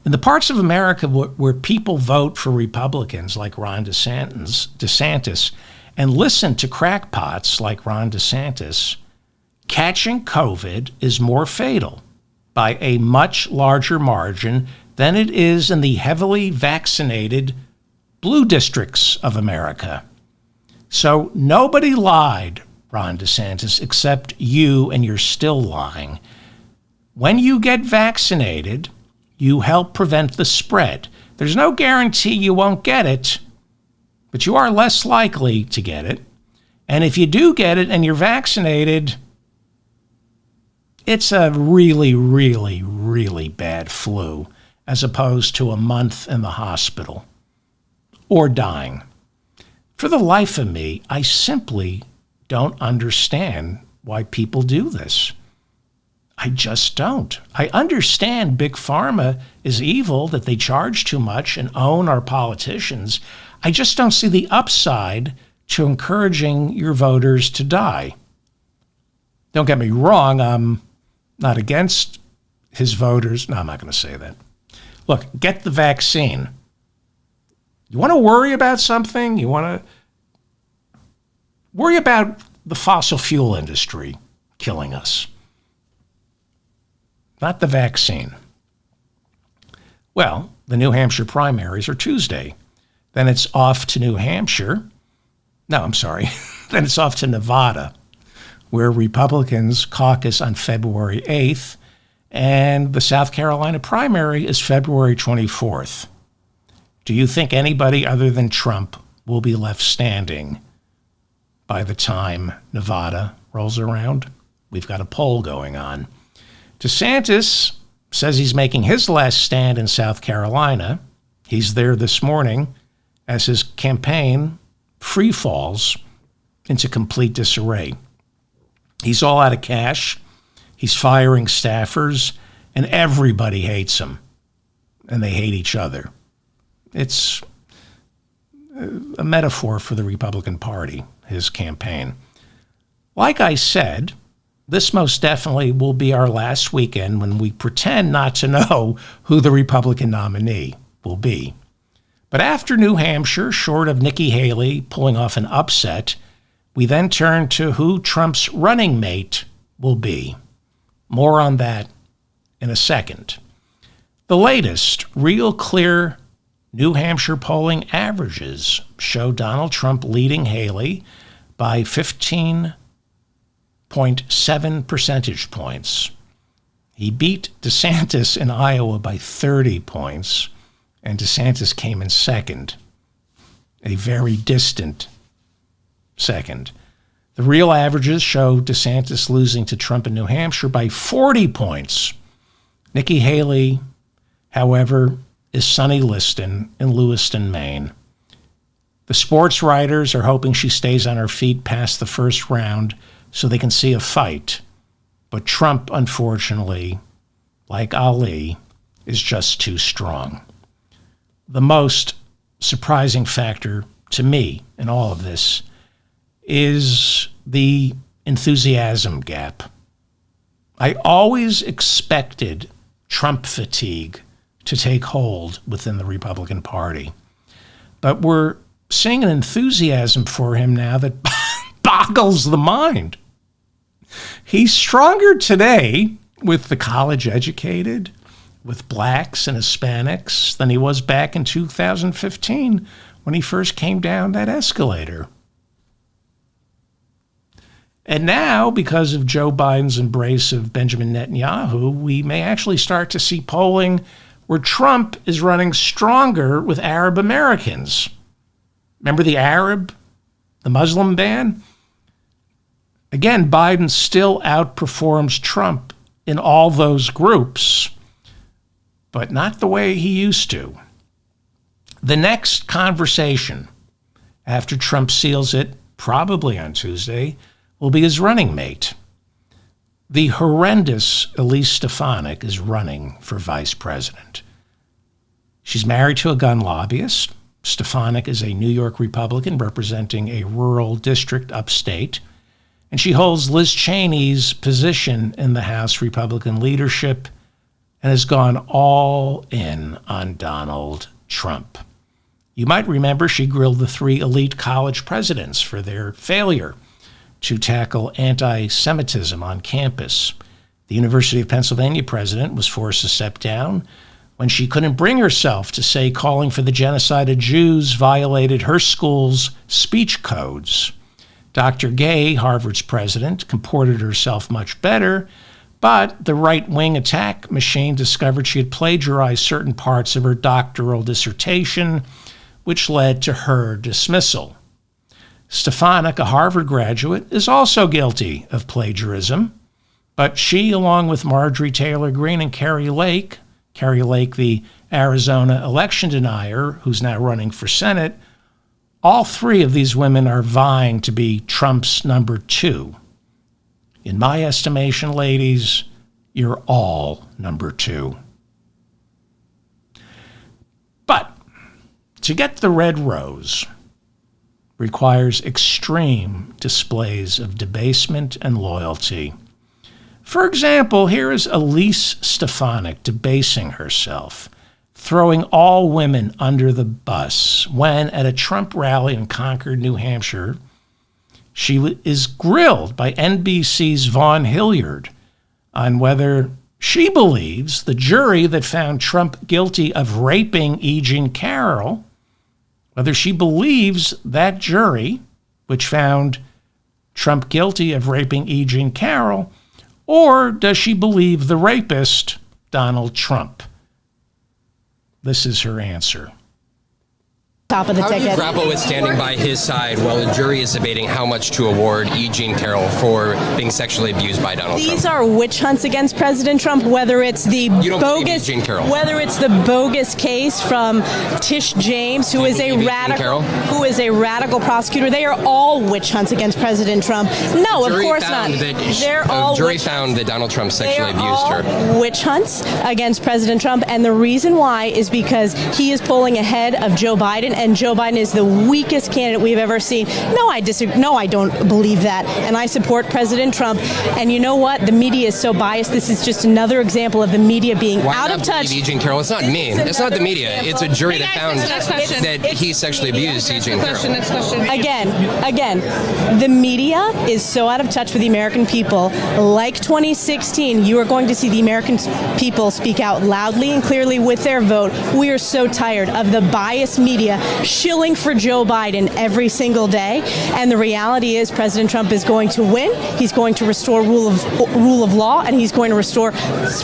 in the parts of America where people vote for Republicans like Ron DeSantis and listen to crackpots like Ron DeSantis, catching COVID is more fatal by a much larger margin than it is in the heavily vaccinated blue districts of America. So nobody lied, Ron DeSantis, except you, and you're still lying. When you get vaccinated, you help prevent the spread. There's no guarantee you won't get it, but you are less likely to get it. And if you do get it and you're vaccinated, it's a really, really, really bad flu as opposed to a month in the hospital or dying. For the life of me, I simply don't understand why people do this. I just don't. I understand Big Pharma is evil, that they charge too much and own our politicians. I just don't see the upside to encouraging your voters to die. Don't get me wrong, I'm not against his voters. No, I'm not going to say that. Look, get the vaccine. You want to worry about something? You want to worry about the fossil fuel industry killing us, not the vaccine. Well, the New Hampshire primaries are Tuesday. Then it's off to New Hampshire. No, I'm sorry. Then it's off to Nevada, where Republicans caucus on February 8th, and the South Carolina primary is February 24th. Do you think anybody other than Trump will be left standing by the time Nevada rolls around? We've got a poll going on. DeSantis says he's making his last stand in South Carolina. He's there this morning as his campaign free falls into complete disarray. He's all out of cash. He's firing staffers, and everybody hates him, and they hate each other. It's a metaphor for the Republican Party, his campaign. Like I said, this most definitely will be our last weekend when we pretend not to know who the Republican nominee will be. But after New Hampshire, short of Nikki Haley pulling off an upset, we then turn to who Trump's running mate will be. More on that in a second. The latest Real Clear New Hampshire polling averages show Donald Trump leading Haley by 15.7 percentage points. He beat DeSantis in Iowa by 30 points, and DeSantis came in second, a very distant second. The real averages show DeSantis losing to Trump in New Hampshire by 40 points. Nikki Haley, however, is Sonny Liston in Lewiston, Maine. The sports writers are hoping she stays on her feet past the first round so they can see a fight. But Trump, unfortunately, like Ali, is just too strong. The most surprising factor to me in all of this is the enthusiasm gap. I always expected Trump fatigue to take hold within the Republican Party. But we're seeing an enthusiasm for him now that boggles the mind. He's stronger today with the college educated, with blacks and Hispanics, than he was back in 2015 when he first came down that escalator. And now, because of Joe Biden's embrace of Benjamin Netanyahu, we may actually start to see polling where Trump is running stronger with Arab Americans. Remember the Muslim ban? Again, Biden still outperforms Trump in all those groups, but not the way he used to. The next conversation after Trump seals it, probably on Tuesday, will be his running mate. The horrendous Elise Stefanik is running for vice president. She's married to a gun lobbyist. Stefanik is a New York Republican representing a rural district upstate, and she holds Liz Cheney's position in the House Republican leadership and has gone all in on Donald Trump. You might remember she grilled the three elite college presidents for their failure to tackle anti-Semitism on campus. The University of Pennsylvania president was forced to step down when she couldn't bring herself to say calling for the genocide of Jews violated her school's speech codes. Dr. Gay, Harvard's president, comported herself much better, but the right-wing attack machine discovered she had plagiarized certain parts of her doctoral dissertation, which led to her dismissal. Stefanik, a Harvard graduate, is also guilty of plagiarism, but she, along with Marjorie Taylor Greene and Carrie Lake, the Arizona election denier who's now running for Senate, all three of these women are vying to be Trump's number two. In my estimation, ladies, you're all number two. But to get the red rose requires extreme displays of debasement and loyalty. For example, here is Elise Stefanik debasing herself, throwing all women under the bus when, at a Trump rally in Concord, New Hampshire, she is grilled by NBC's Vaughn Hilliard on whether she believes the jury that found Trump guilty of raping E. Jean Carroll, whether she believes that jury, which found Trump guilty of raping E. Jean Carroll, or does she believe the rapist, Donald Trump? This is her answer. Top of the How ticket. do you grapple with standing by his side while the jury is debating how much to award E. Jean Carroll for being sexually abused by Donald Trump? These are witch hunts against President Trump, whether it's the You don't believe bogus Jean Carroll? whether it's the bogus case from Tish James, who You is a believe Jean radical Carroll? prosecutor. They are all witch hunts against President Trump. No, of Jury course not. found that- They're all jury witch found that Donald Trump They sexually are abused all her. witch hunts against President Trump, and the reason why is because he is polling ahead of Joe Biden, and Joe Biden is the weakest candidate we've ever seen. No, I disagree. No, I don't believe that, and I support President Trump. And you know what? The media is so biased. This is just another example of the media being Why out not of touch. believe E. Jean Carroll? It's not This me. is It's not the another media. example. It's a jury that found Next question. that he sexually abused E. Jean Carroll. Again, the media is so out of touch with the American people. Like 2016, you are going to see the American people speak out loudly and clearly with their vote. We are so tired of the biased media shilling for Joe Biden every single day. And the reality is President Trump is going to win. He's going to restore rule of law, and he's going to restore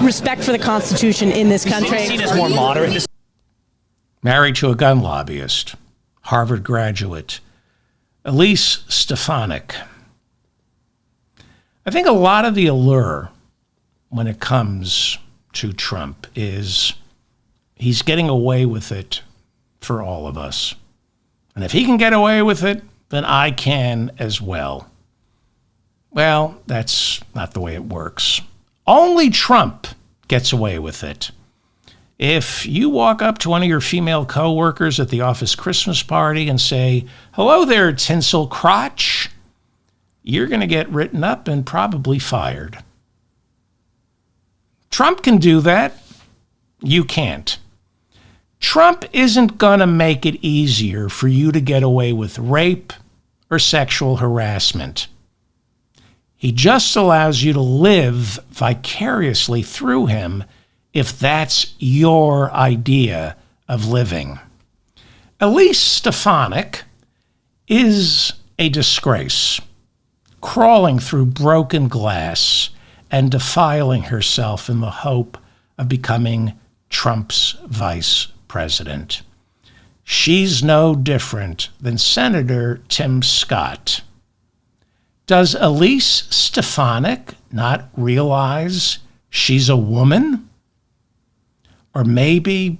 respect for the Constitution in this country. Seen as more moderate. Married to a gun lobbyist, Harvard graduate, Elise Stefanik. I think a lot of the allure when it comes to Trump is he's getting away with it for all of us. And if he can get away with it, then I can as well. Well, that's not the way it works. Only Trump gets away with it. If you walk up to one of your female coworkers at the office Christmas party and say, "Hello there, tinsel crotch," you're going to get written up and probably fired. Trump can do that. You can't. Trump isn't going to make it easier for you to get away with rape or sexual harassment. He just allows you to live vicariously through him if that's your idea of living. Elise Stefanik is a disgrace, crawling through broken glass and defiling herself in the hope of becoming Trump's vice president. She's no different than Senator Tim Scott. Does Elise Stefanik not realize she's a woman? Or maybe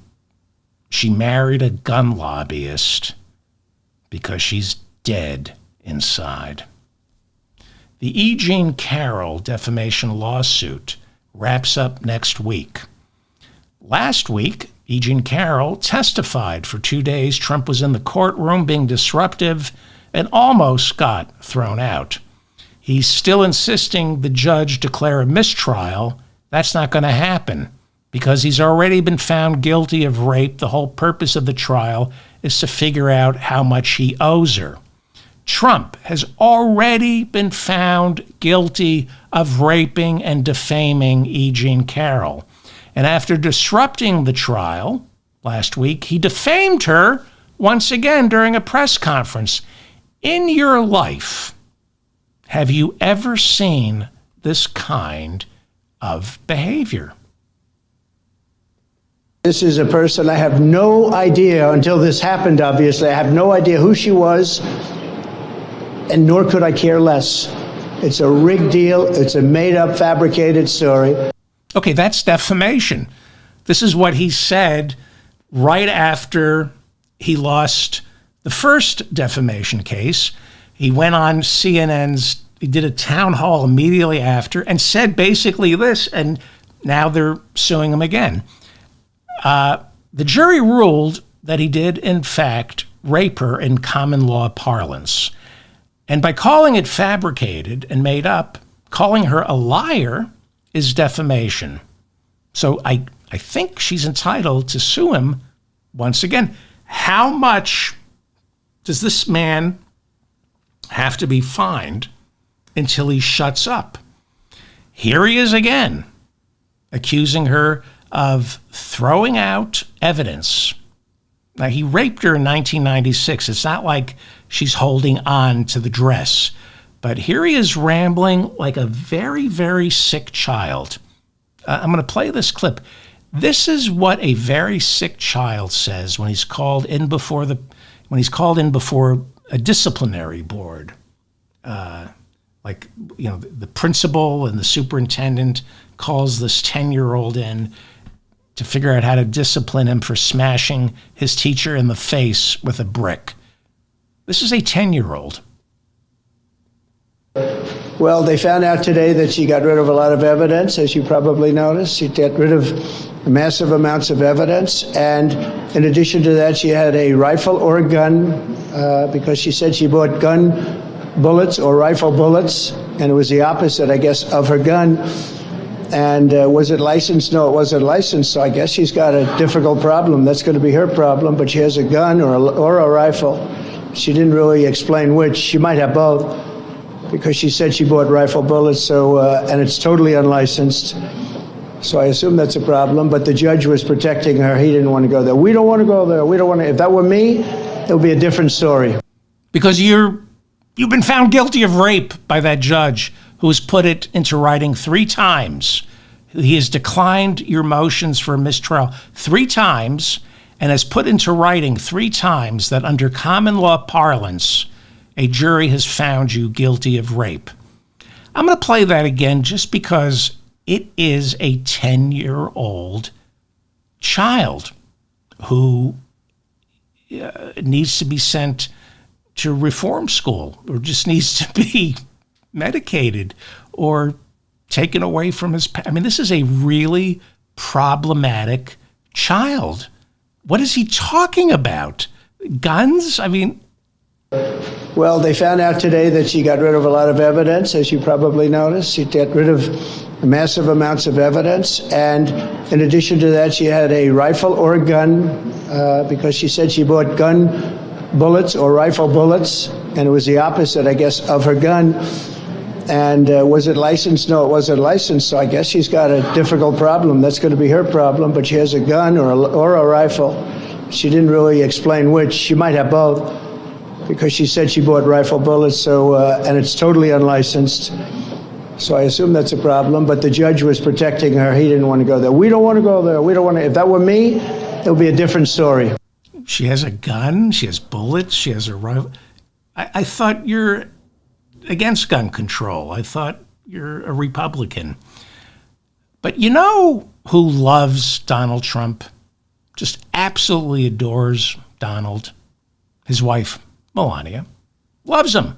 she married a gun lobbyist because she's dead inside. The E. Jean Carroll defamation lawsuit wraps up next week. Last week, E. Jean Carroll testified for 2 days. Trump was in the courtroom being disruptive and almost got thrown out. He's still insisting the judge declare a mistrial. That's not going to happen because he's already been found guilty of rape. The whole purpose of the trial is to figure out how much he owes her. Trump has already been found guilty of raping and defaming E. Jean Carroll. And after disrupting the trial last week, he defamed her once again during a press conference. In your life, have you ever seen this kind of behavior? This is a person I have no idea until this happened, obviously. I have no idea who she was, and nor could I care less. It's a rigged deal. It's a made-up, fabricated story. Okay, that's defamation. This is what he said right after he lost the first defamation case. He went on CNN's, he did a town hall immediately after and said basically this, and now they're suing him again. The jury ruled that he did, in fact, rape her in common law parlance. And by calling it fabricated and made up, calling her a liar is defamation. So I think she's entitled to sue him once again. How much does this man have to be fined until he shuts up? Here he is again, accusing her of throwing out evidence. Now, he raped her in 1996. It's not like she's holding on to the dress. But here he is rambling like a very, very sick child. I'm going to play this clip. This is what a very sick child says when he's called in before a disciplinary board. The principal and the superintendent calls this 10-year-old in to figure out how to discipline him for smashing his teacher in the face with a brick. This is a 10-year-old. Well, they found out today that she got rid of a lot of evidence, as you probably noticed. She got rid of massive amounts of evidence. And in addition to that, she had a rifle or a gun because she said she bought gun bullets or rifle bullets. And it was the opposite, I guess, of her gun. And was it licensed? No, it wasn't licensed. So I guess she's got a difficult problem. That's going to be her problem. But she has a gun or a rifle. She didn't really explain which. She might have both, because she said she bought rifle bullets. So and it's totally unlicensed. So I assume that's a problem. But the judge was protecting her. He didn't want to go there. We don't want to go there. We don't want to. If that were me, it would be a different story. Because you've been found guilty of rape by that judge, who has put it into writing 3 times. He has declined your motions for a mistrial 3 times and has put into writing 3 times that under common law parlance, a jury has found you guilty of rape. I'm going to play that again just because it is a 10-year-old child who needs to be sent to reform school or just needs to be medicated or taken away from his. I mean, this is a really problematic child. What is he talking about? Guns? I mean, Well, they found out today that she got rid of a lot of evidence, as you probably noticed. She got rid of massive amounts of evidence. And in addition to that, she had a rifle or a gun because she said she bought gun bullets or rifle bullets. And it was the opposite, I guess, of her gun. And was it licensed? No, it wasn't licensed. So I guess she's got a difficult problem. That's going to be her problem. But she has a gun or a rifle. She didn't really explain which. She might have both, because she said she bought rifle bullets, so and it's totally unlicensed. So I assume that's a problem, but the judge was protecting her. He didn't want to go there. We don't want to go there. We don't want to. If that were me, it would be a different story. she has a gun, she has bullets, she has a rifle. I thought you're against gun control. I thought you're a Republican. But you know who loves Donald Trump? Just absolutely adores Donald. His wife, Melania, loves him.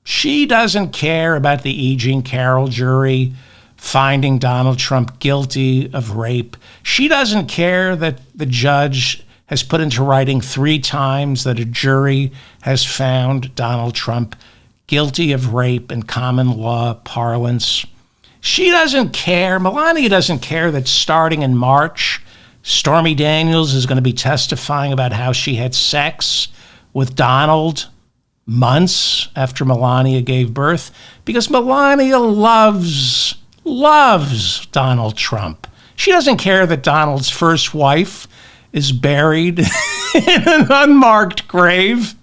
She doesn't care about the E. Jean Carroll jury finding Donald Trump guilty of rape. She doesn't care that the judge has put into writing 3 times that a jury has found Donald Trump guilty of rape in common law parlance. She doesn't care, Melania doesn't care that starting in March, Stormy Daniels is going to be testifying about how she had sex with Donald months after Melania gave birth, because Melania loves Donald Trump. She doesn't care that Donald's first wife is buried in an unmarked grave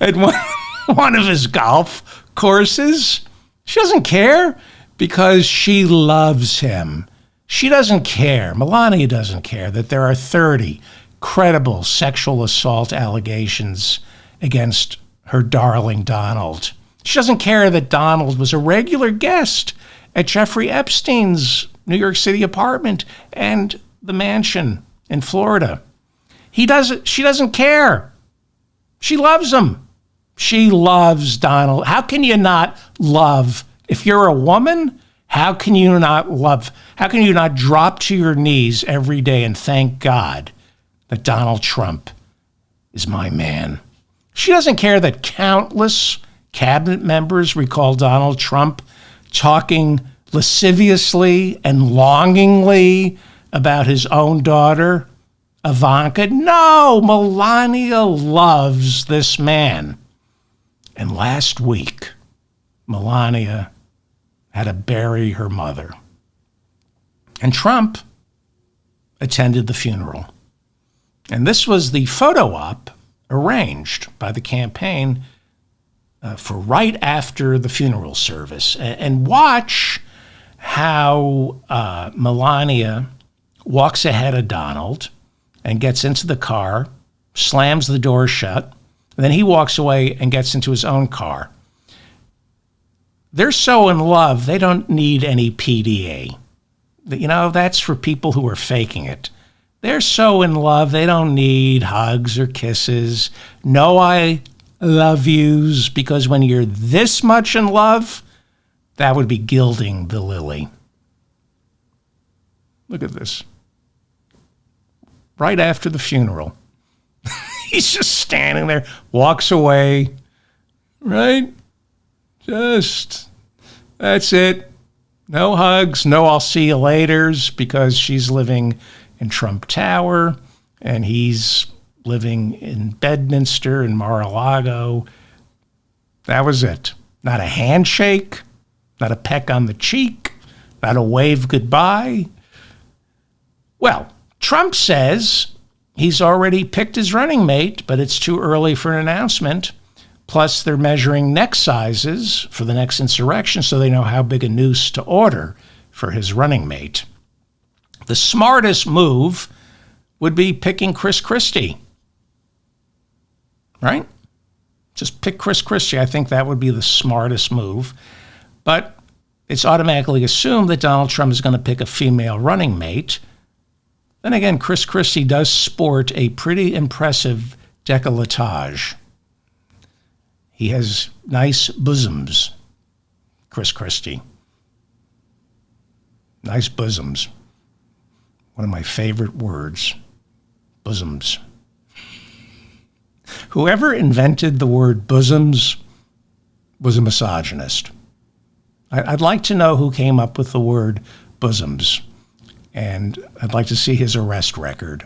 at one of his golf courses. She doesn't care because she loves him. She doesn't care, Melania doesn't care, that there are 30 credible sexual assault allegations against her darling Donald. She doesn't care that Donald was a regular guest at Jeffrey Epstein's New York City apartment and the mansion in Florida. She doesn't care. She loves him. She loves Donald. How can you not love? If you're a woman, how can you not love? How can you not drop to your knees every day and thank God that Donald Trump is my man? She doesn't care that countless cabinet members recall Donald Trump talking lasciviously and longingly about his own daughter, Ivanka. No, Melania loves this man. And last week, Melania had to bury her mother. And Trump attended the funeral. And this was the photo op arranged by the campaign for right after the funeral service. And watch how Melania walks ahead of Donald and gets into the car, slams the door shut, and then he walks away and gets into his own car. They're so in love, they don't need any PDA. You know, that's for people who are faking it. They're so in love, they don't need hugs or kisses. No I love yous, because when you're this much in love, that would be gilding the lily. Look at this. Right after the funeral. He's just standing there, walks away, right? Just, that's it. No hugs, no I'll see you laters, because she's living in Trump Tower and he's living in Bedminster and Mar-a-Lago. That was it. Not a handshake, not a peck on the cheek, not a wave goodbye. Well, Trump says he's already picked his running mate, but it's too early for an announcement. Plus, they're measuring neck sizes for the next insurrection so they know how big a noose to order for his running mate. The smartest move would be picking Chris Christie, right? Just pick Chris Christie. I think that would be the smartest move. But it's automatically assumed that Donald Trump is going to pick a female running mate. Then again, Chris Christie does sport a pretty impressive décolletage. He has nice bosoms, Chris Christie. Nice bosoms. One of my favorite words, bosoms. Whoever invented the word bosoms was a misogynist. I'd like to know who came up with the word bosoms, and I'd like to see his arrest record.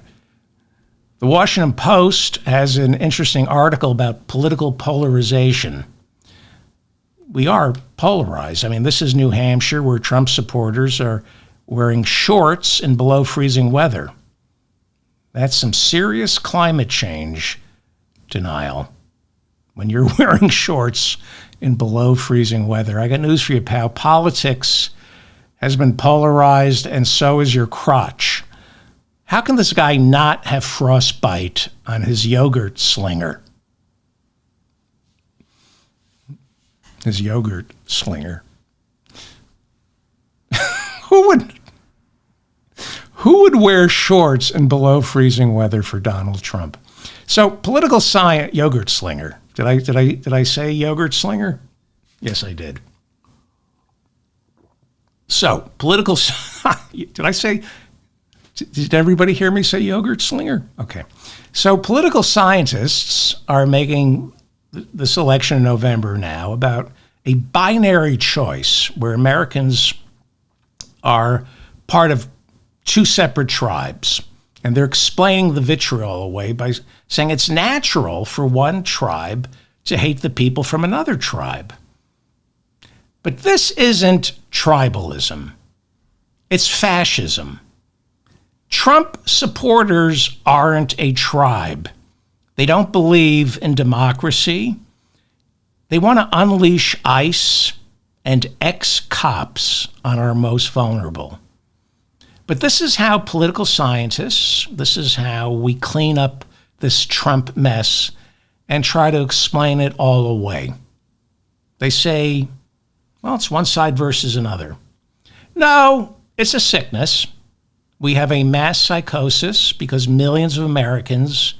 The Washington Post has an interesting article about political polarization. We are polarized. I mean, this is New Hampshire, where Trump supporters are wearing shorts in below freezing weather. That's some serious climate change denial. When you're wearing shorts in below freezing weather. I got news for you, pal. Politics has been polarized, and so is your crotch. How can this guy not have frostbite on his yogurt slinger? His yogurt slinger. Who would wear shorts in below freezing weather for Donald Trump? So, political science, yogurt slinger. Did I say yogurt slinger? Yes, I did. So, political. Did I say? Did everybody hear me say yogurt slinger? Okay. So, political scientists are making this election in November now about a binary choice where Americans are part of two separate tribes. And they're explaining the vitriol away by saying it's natural for one tribe to hate the people from another tribe. But this isn't tribalism. It's fascism. Trump supporters aren't a tribe. They don't believe in democracy. They want to unleash ICE and ex-cops on our most vulnerable. But this is how political scientists, this is how we clean up this Trump mess and try to explain it all away. They say, well, it's one side versus another. No, it's a sickness. We have a mass psychosis because millions of Americans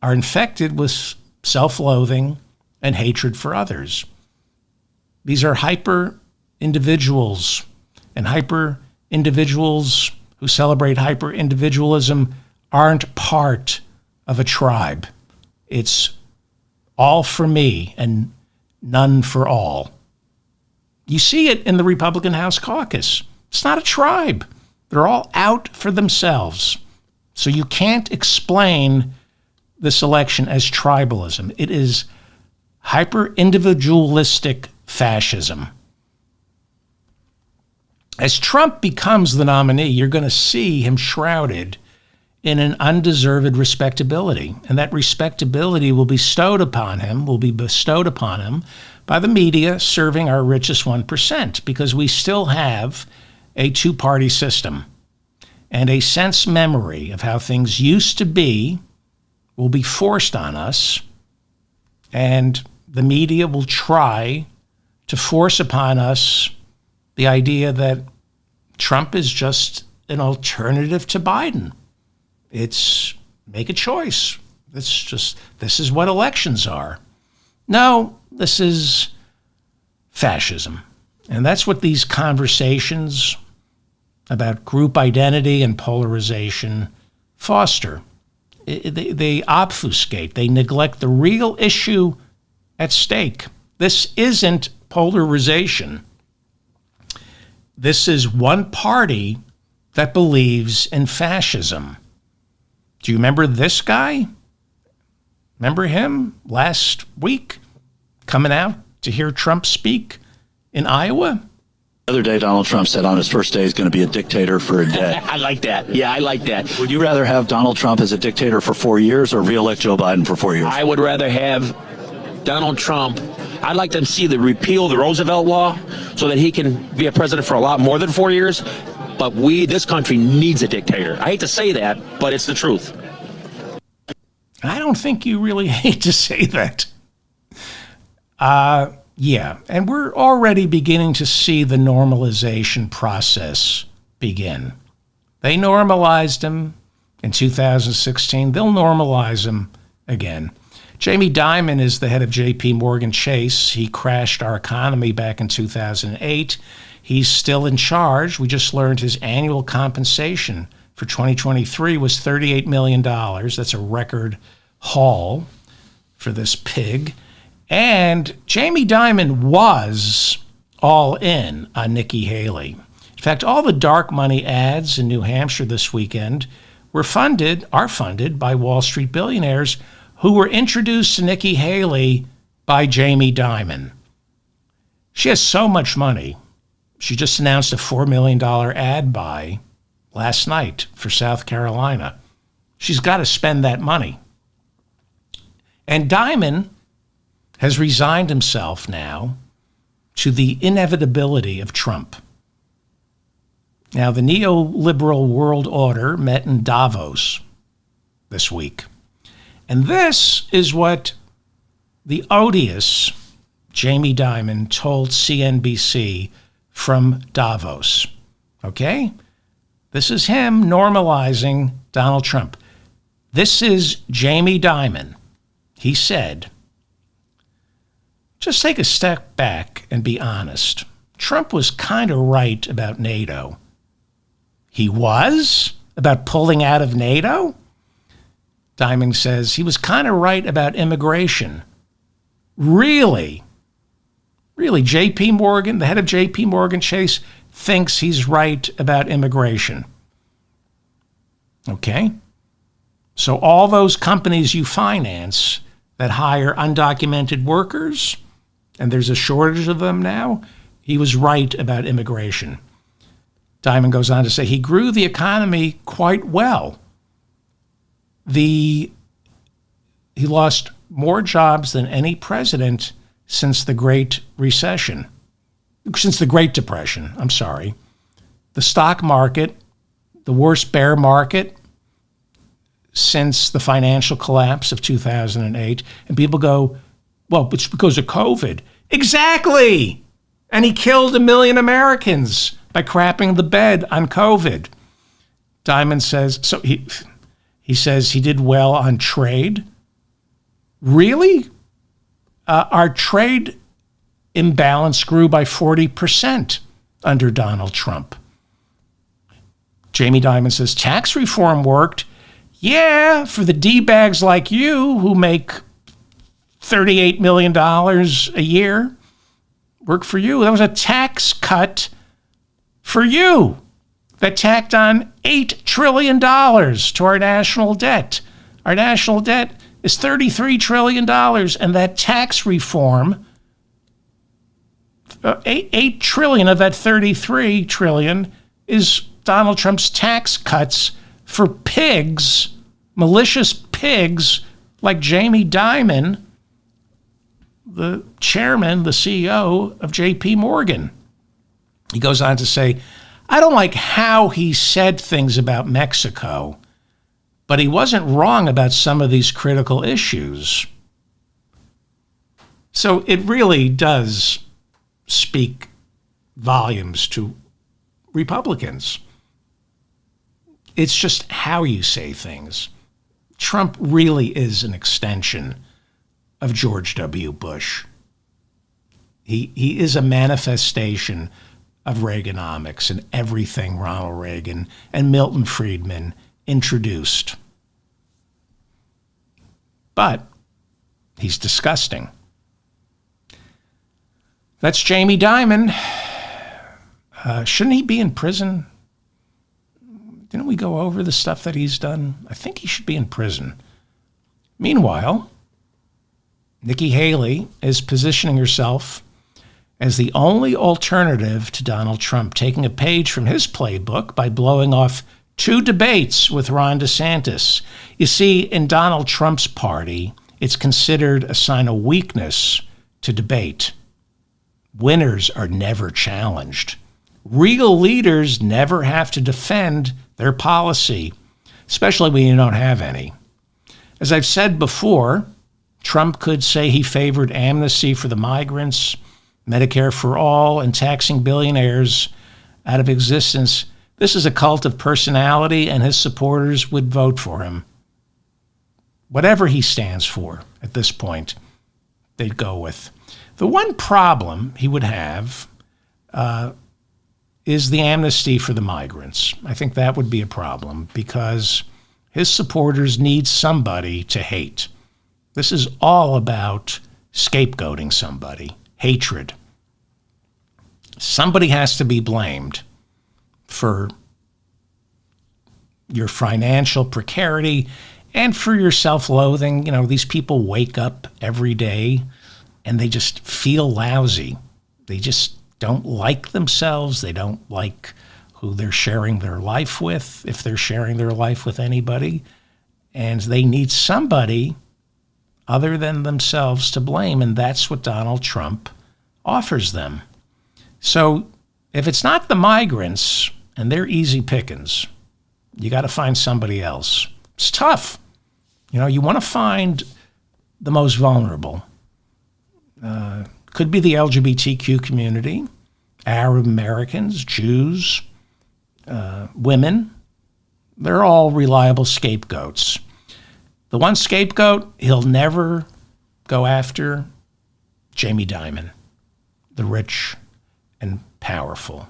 are infected with self-loathing and hatred for others. These are hyper individuals, and hyper individuals who celebrate hyper-individualism aren't part of a tribe. It's all for me and none for all. You see it in the Republican House caucus. It's not a tribe. They're all out for themselves. So you can't explain this election as tribalism. It is hyper-individualistic fascism. As Trump becomes the nominee, you're going to see him shrouded in an undeserved respectability. And that respectability will be bestowed upon him by the media serving our richest 1%, because we still have a two-party system. And a sense memory of how things used to be will be forced on us, and the media will try to force upon us the idea that Trump is just an alternative to Biden. It's make a choice. This is what elections are. No, this is fascism. And that's what these conversations about group identity and polarization foster. They obfuscate. They neglect the real issue at stake. This isn't polarization. This is one party that believes in fascism. Do you remember this guy? Remember him last week coming out to hear Trump speak in Iowa? The other day, Donald Trump said on his first day he's going to be a dictator for a day. I like that. Yeah, I like that. Would you rather have Donald Trump as a dictator for 4 years or re-elect Joe Biden for 4 years? I would rather have Donald Trump. I'd like to see the repeal the Roosevelt law so that he can be a president for a lot more than 4 years. But this country needs a dictator. I hate to say that, but it's the truth. I don't think you really hate to say that. Yeah, and we're already beginning to see the normalization process begin. They normalized him in 2016. They'll normalize him again. Jamie Dimon is the head of JP Morgan Chase. He crashed our economy back in 2008. He's still in charge. We just learned his annual compensation for 2023 was $38 million. That's a record haul for this pig. And Jamie Dimon was all in on Nikki Haley. In fact, all the dark money ads in New Hampshire this weekend are funded by Wall Street billionaires who were introduced to Nikki Haley by Jamie Dimon. She has so much money. She just announced a $4 million ad buy last night for South Carolina. She's got to spend that money. And Dimon has resigned himself now to the inevitability of Trump. Now, the neoliberal world order met in Davos this week. And this is what the odious Jamie Dimon told CNBC from Davos. Okay? This is him normalizing Donald Trump. This is Jamie Dimon. He said, just take a step back and be honest. Trump was kind of right about NATO. He was? About pulling out of NATO? Dimon says he was kind of right about immigration. Really? Really, JP Morgan, the head of JP Morgan Chase, thinks he's right about immigration. Okay? So all those companies you finance that hire undocumented workers, and there's a shortage of them now, he was right about immigration. Dimon goes on to say he grew the economy quite well. He lost more jobs than any president since the Great Depression. I'm sorry. The stock market, the worst bear market since the financial collapse of 2008. And people go, well, it's because of COVID. Exactly. And he killed 1 million Americans by crapping the bed on COVID. Dimon says, so he says he did well on trade. Really? Our trade imbalance grew by 40% under Donald Trump. Jamie Dimon says tax reform worked. Yeah, for the D-bags like you who make $38 million a year. Work for you. That was a tax cut for you that tacked on $8 trillion to our national debt. Our national debt is $33 trillion, and that tax reform, $8 trillion of that $33 trillion is Donald Trump's tax cuts for pigs, malicious pigs like Jamie Dimon, the chairman, the CEO of JP Morgan. He goes on to say, I don't like how he said things about Mexico, but he wasn't wrong about some of these critical issues. So it really does speak volumes to Republicans. It's just how you say things. Trump really is an extension of George W. Bush. He is a manifestation of Reaganomics and everything Ronald Reagan and Milton Friedman introduced. But he's disgusting. That's Jamie Dimon. Shouldn't he be in prison? Didn't we go over the stuff that he's done? I think he should be in prison. Meanwhile, Nikki Haley is positioning herself as the only alternative to Donald Trump, taking a page from his playbook by blowing off 2 debates with Ron DeSantis. You see, in Donald Trump's party, it's considered a sign of weakness to debate. Winners are never challenged. Real leaders never have to defend their policy, especially when you don't have any. As I've said before, Trump could say he favored amnesty for the migrants, Medicare for all, and taxing billionaires out of existence. This is a cult of personality, and his supporters would vote for him. whatever he stands for at this point, they'd go with. The one problem he would have is the amnesty for the migrants. I think that would be a problem because his supporters need somebody to hate. This is all about scapegoating somebody, hatred. Somebody has to be blamed for your financial precarity and for your self-loathing. You know, these people wake up every day and they just feel lousy. They just don't like themselves. They don't like who they're sharing their life with, if they're sharing their life with anybody. And they need somebody other than themselves to blame, and that's what Donald Trump offers them. So if it's not the migrants, and they're easy pickings, you got to find somebody else. It's tough. You know, you want to find the most vulnerable. Could be the LGBTQ community, Arab Americans, Jews, women. They're all reliable scapegoats. The one scapegoat he'll never go after, Jamie Dimon, the rich and powerful.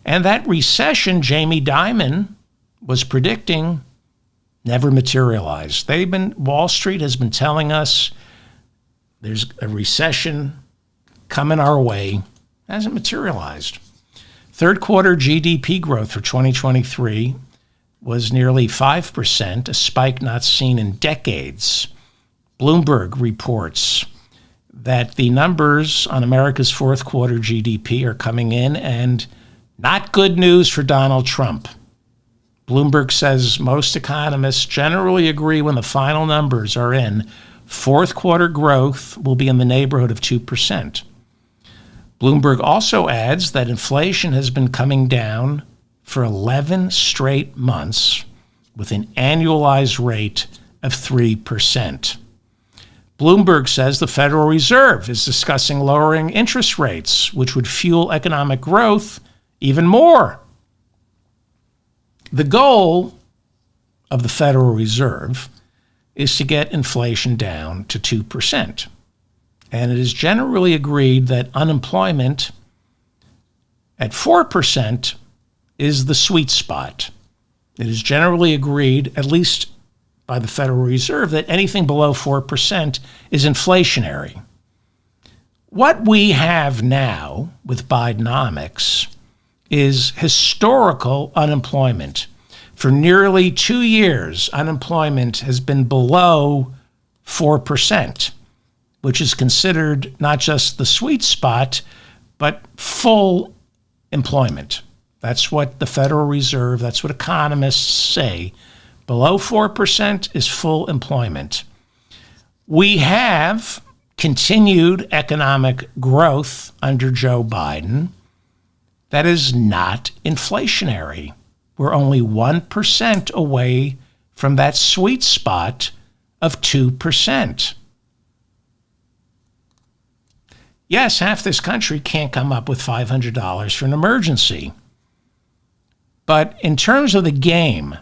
And that recession Jamie Dimon was predicting never materialized. Wall Street has been telling us there's a recession coming our way. Hasn't materialized. Third quarter GDP growth for 2023 was nearly 5%, a spike not seen in decades. Bloomberg reports that the numbers on America's fourth quarter GDP are coming in, and not good news for Donald Trump. Bloomberg says most economists generally agree when the final numbers are in, fourth quarter growth will be in the neighborhood of 2%. Bloomberg also adds that inflation has been coming down for 11 straight months with an annualized rate of 3%. Bloomberg says the Federal Reserve is discussing lowering interest rates, which would fuel economic growth even more. The goal of the Federal Reserve is to get inflation down to 2%. And it is generally agreed that unemployment at 4% is the sweet spot. It is generally agreed, at least by the Federal Reserve, that anything below 4% is inflationary. What we have now with Bidenomics is historical unemployment. For nearly 2 years, unemployment has been below 4%, which is considered not just the sweet spot, but full employment. That's what the Federal Reserve, that's what economists say. Below 4% is full employment. We have continued economic growth under Joe Biden that is not inflationary. We're only 1% away from that sweet spot of 2%. Yes, half this country can't come up with $500 for an emergency. But in terms of the game,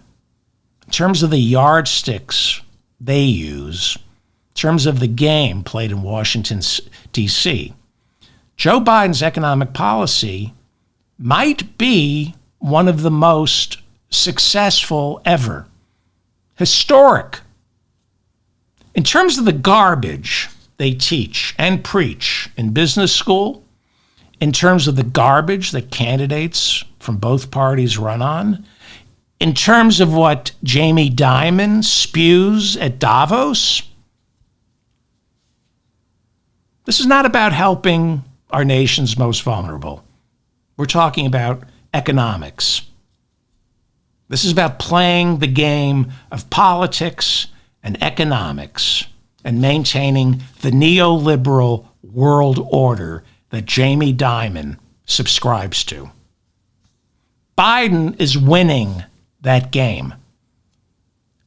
in terms of the yardsticks they use, in terms of the game played in Washington, D.C., Joe Biden's economic policy might be one of the most successful ever. Historic. In terms of the garbage they teach and preach in business school, in terms of the garbage that candidates from both parties run on, in terms of what Jamie Dimon spews at Davos, this is not about helping our nation's most vulnerable. We're talking about economics. This is about playing the game of politics and economics and maintaining the neoliberal world order that Jamie Dimon subscribes to. Biden is winning that game.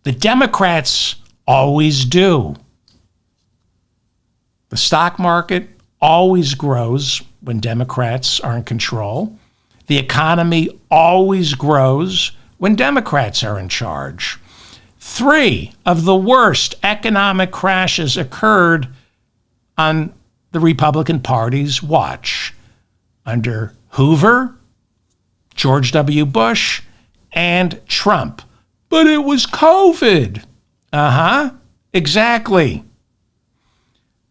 The Democrats always do. The stock market always grows when Democrats are in control. The economy always grows when Democrats are in charge. 3 of the worst economic crashes occurred on the Republican Party's watch under Hoover, George W. Bush, and Trump. But it was COVID. Exactly.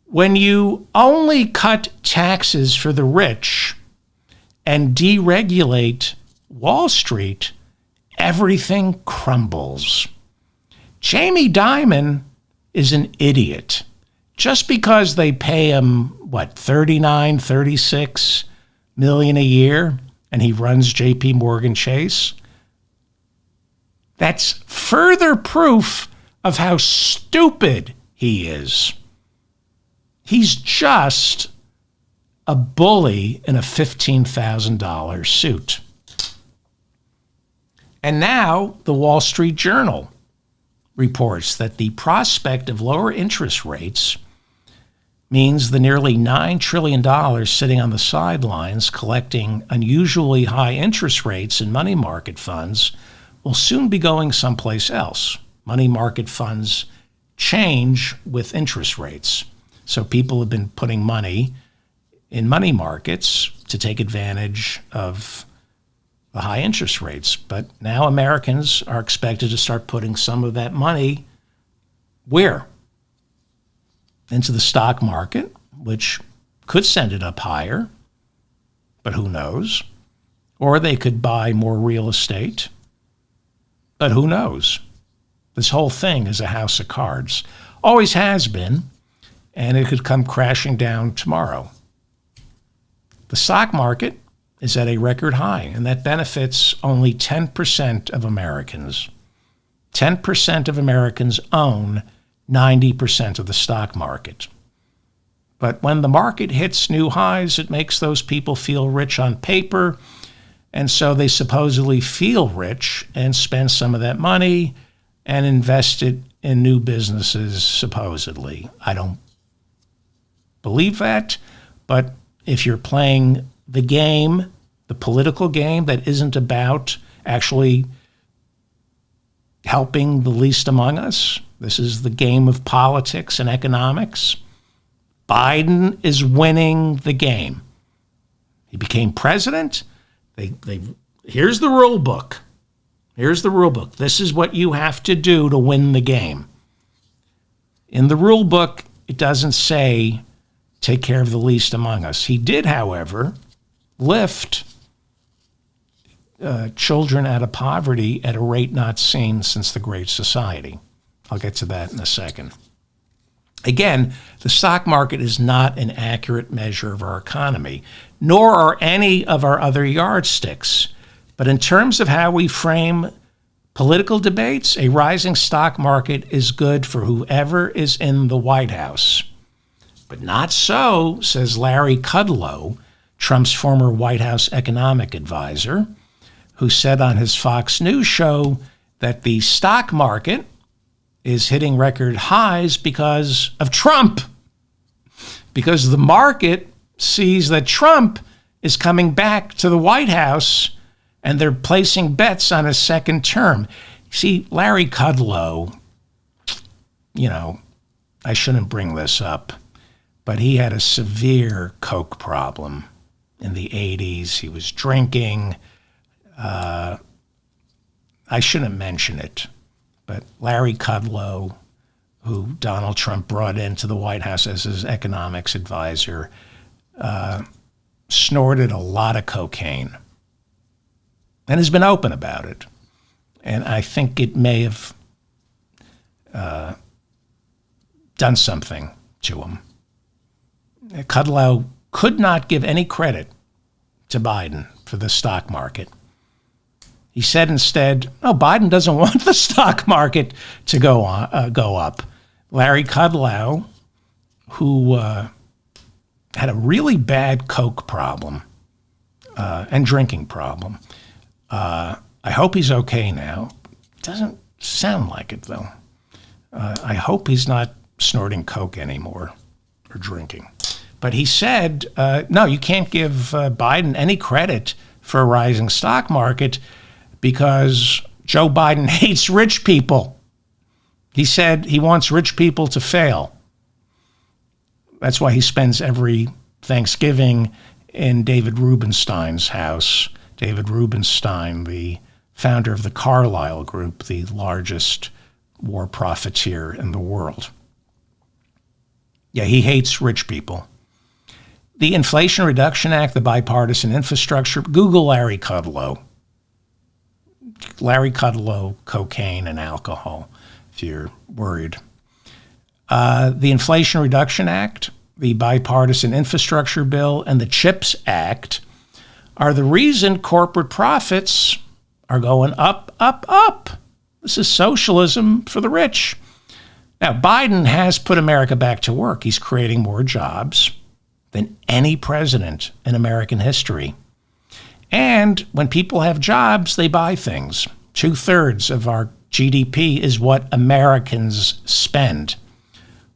When you only cut taxes for the rich and deregulate Wall Street, everything crumbles. Jamie Dimon is an idiot. Just because they pay him, $36 million a year, and he runs J.P. Morgan Chase, that's further proof of how stupid he is. He's just a bully in a $15,000 suit. And now the Wall Street Journal reports that the prospect of lower interest rates means the nearly $9 trillion sitting on the sidelines collecting unusually high interest rates in money market funds will soon be going someplace else. Money market funds change with interest rates. So people have been putting money in money markets to take advantage of the high interest rates. But now Americans are expected to start putting some of that money where? Into the stock market, which could send it up higher, but who knows? Or they could buy more real estate, but who knows? This whole thing is a house of cards. Always has been, and it could come crashing down tomorrow. The stock market is at a record high, and that benefits only 10% of Americans. 10% of Americans own 90% of the stock market. But when the market hits new highs, it makes those people feel rich on paper, and so they supposedly feel rich and spend some of that money and invest it in new businesses, supposedly. I don't believe that, but if you're playing the game, the political game that isn't about actually helping the least among us, this is the game of politics and economics, Biden is winning the game. He became president. Here's the rule book. Here's the rule book. This is what you have to do to win the game. In the rule book, it doesn't say take care of the least among us. He did, however, lift children out of poverty at a rate not seen since the Great Society. I'll get to that in a second. Again, the stock market is not an accurate measure of our economy, nor are any of our other yardsticks. But in terms of how we frame political debates, a rising stock market is good for whoever is in the White House. But not so, says Larry Kudlow, Trump's former White House economic advisor, who said on his Fox News show that the stock market is hitting record highs because of Trump. Because the market sees that Trump is coming back to the White House and they're placing bets on a second term. See, Larry Kudlow, I shouldn't bring this up, but he had a severe coke problem in the 80s. He was drinking. I shouldn't mention it, but Larry Kudlow, who Donald Trump brought into the White House as his economics advisor, snorted a lot of cocaine and has been open about it. And I think it may have done something to him. Kudlow could not give any credit to Biden for the stock market. He said instead, no, Biden doesn't want the stock market to go up. Larry Kudlow, who had a really bad coke problem and drinking problem. I hope he's okay now. Doesn't sound like it, though. I hope he's not snorting coke anymore or drinking. But he said, no, you can't give Biden any credit for a rising stock market because Joe Biden hates rich people. He said he wants rich people to fail. That's why he spends every Thanksgiving in David Rubenstein's house. David Rubenstein, the founder of the Carlyle Group, the largest war profiteer in the world. Yeah, he hates rich people. The Inflation Reduction Act, the bipartisan infrastructure, Google Larry Kudlow. Larry Kudlow, cocaine and alcohol, if you're worried. The Inflation Reduction Act, the bipartisan infrastructure bill, and the CHIPS Act are the reason corporate profits are going up, up, up. This is socialism for the rich. Now, Biden has put America back to work. He's creating more jobs than any president in American history. And when people have jobs, they buy things. 2/3 of our GDP is what Americans spend.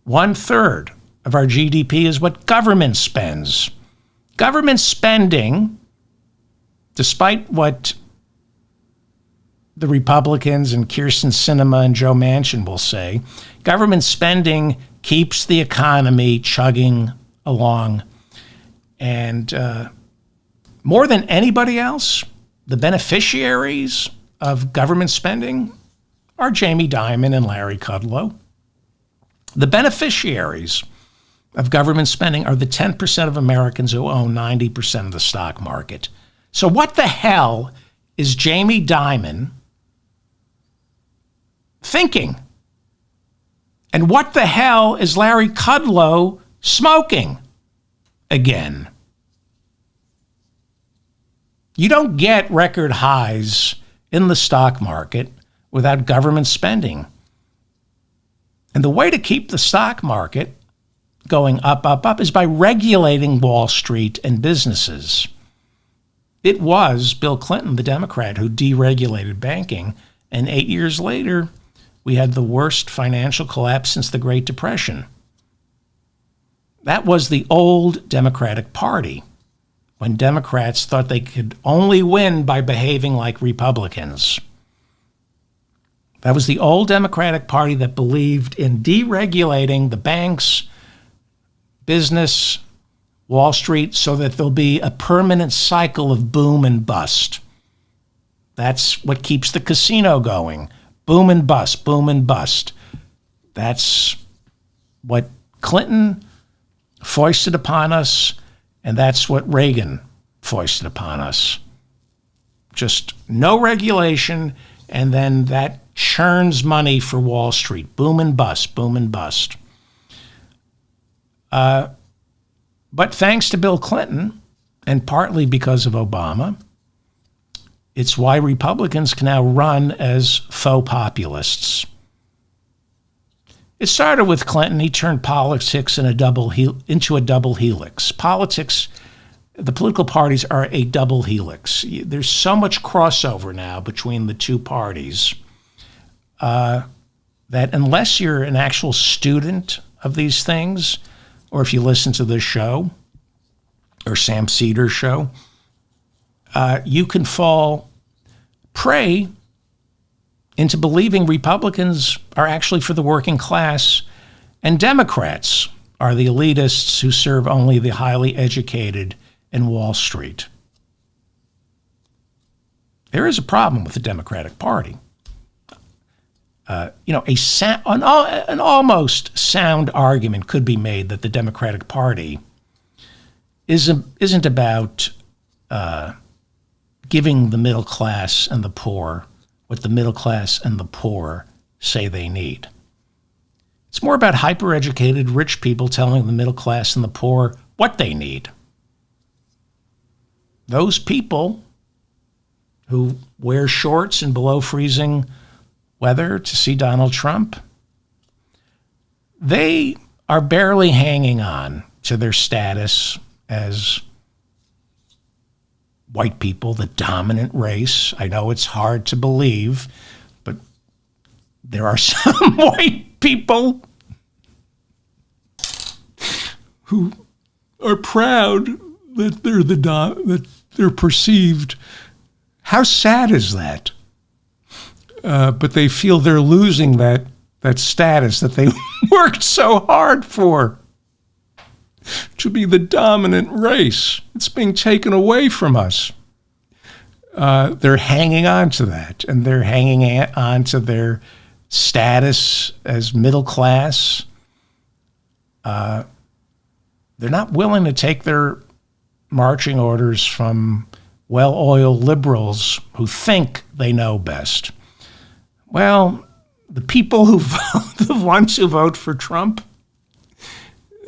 1/3 of our GDP is what government spends. Government spending, despite what the Republicans and Kyrsten Sinema and Joe Manchin will say, government spending keeps the economy chugging along. And more than anybody else, the beneficiaries of government spending are Jamie Dimon and Larry Kudlow. The beneficiaries of government spending are the 10% of Americans who own 90% of the stock market. So what the hell is Jamie Dimon thinking? And what the hell is Larry Kudlow smoking again? You don't get record highs in the stock market without government spending. And the way to keep the stock market going up, up, up is by regulating Wall Street and businesses. It was Bill Clinton, the Democrat, who deregulated banking, and 8 years later, we had the worst financial collapse since the Great Depression. That was the old Democratic Party, when Democrats thought they could only win by behaving like Republicans. That was the old Democratic Party that believed in deregulating the banks, business, Wall Street, so that there'll be a permanent cycle of boom and bust. That's what keeps the casino going. Boom and bust, boom and bust. That's what Clinton foisted upon us, and that's what Reagan foisted upon us. Just no regulation, and then that churns money for Wall Street. Boom and bust, boom and bust. But thanks to Bill Clinton, and partly because of Obama, it's why Republicans can now run as faux populists. It started with Clinton. He turned politics into a double helix. Politics, the political parties are a double helix. There's so much crossover now between the two parties that unless you're an actual student of these things, or if you listen to this show, or Sam Cedars' show, you can fall prey into believing Republicans are actually for the working class and Democrats are the elitists who serve only the highly educated and Wall Street. There is a problem with the Democratic Party. An almost sound argument could be made that the Democratic Party isn't about giving the middle class and the poor what the middle class and the poor say they need. It's more about hyper-educated rich people telling the middle class and the poor what they need. Those people who wear shorts in below freezing weather to see Donald Trump, they are barely hanging on to their status as white people, the dominant race. I know it's hard to believe, but there are some white people who are proud that that they're perceived. How sad is that? But they feel they're losing that that status that they worked so hard for, to be the dominant race. It's being taken away from us. They're hanging on to that, and they're hanging on to their status as middle class. They're not willing to take their marching orders from well-oiled liberals who think they know best. Well, the people the ones who vote for Trump,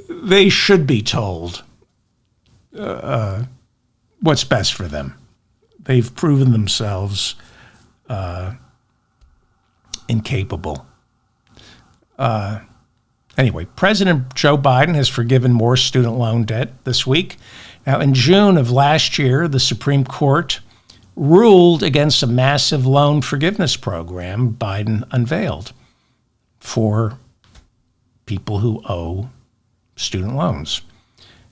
they should be told what's best for them. They've proven themselves incapable. Anyway, President Joe Biden has forgiven more student loan debt this week. Now, in June of last year, the Supreme Court ruled against a massive loan forgiveness program Biden unveiled for people who owe student loans.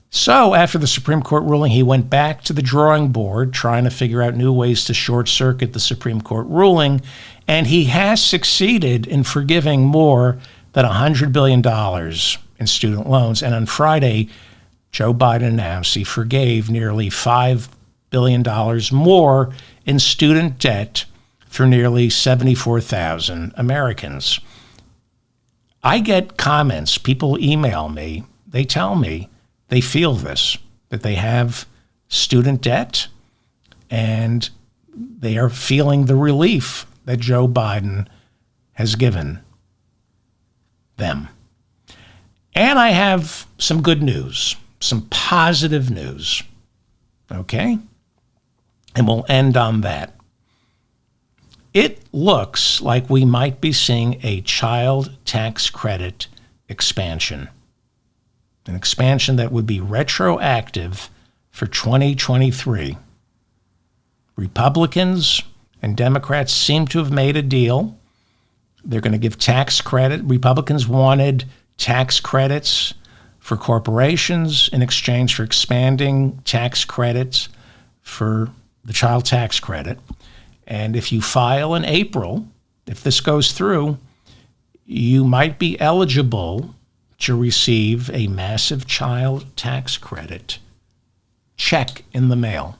So after the Supreme Court ruling, he went back to the drawing board trying to figure out new ways to short-circuit the Supreme Court ruling, and he has succeeded in forgiving more than $100 billion in student loans. And on Friday, Joe Biden announced he forgave nearly $5 billion more in student debt for nearly 74,000 Americans. I get comments, people email me, they tell me they feel this, that they have student debt, and they are feeling the relief that Joe Biden has given them. And I have some good news, some positive news, okay? And we'll end on that. It looks like we might be seeing a child tax credit expansion, an expansion that would be retroactive for 2023. Republicans and Democrats seem to have made a deal. They're going to give tax credit. Republicans wanted tax credits for corporations in exchange for expanding tax credits for the child tax credit. And if you file in April, if this goes through, you might be eligible to receive a massive child tax credit check in the mail.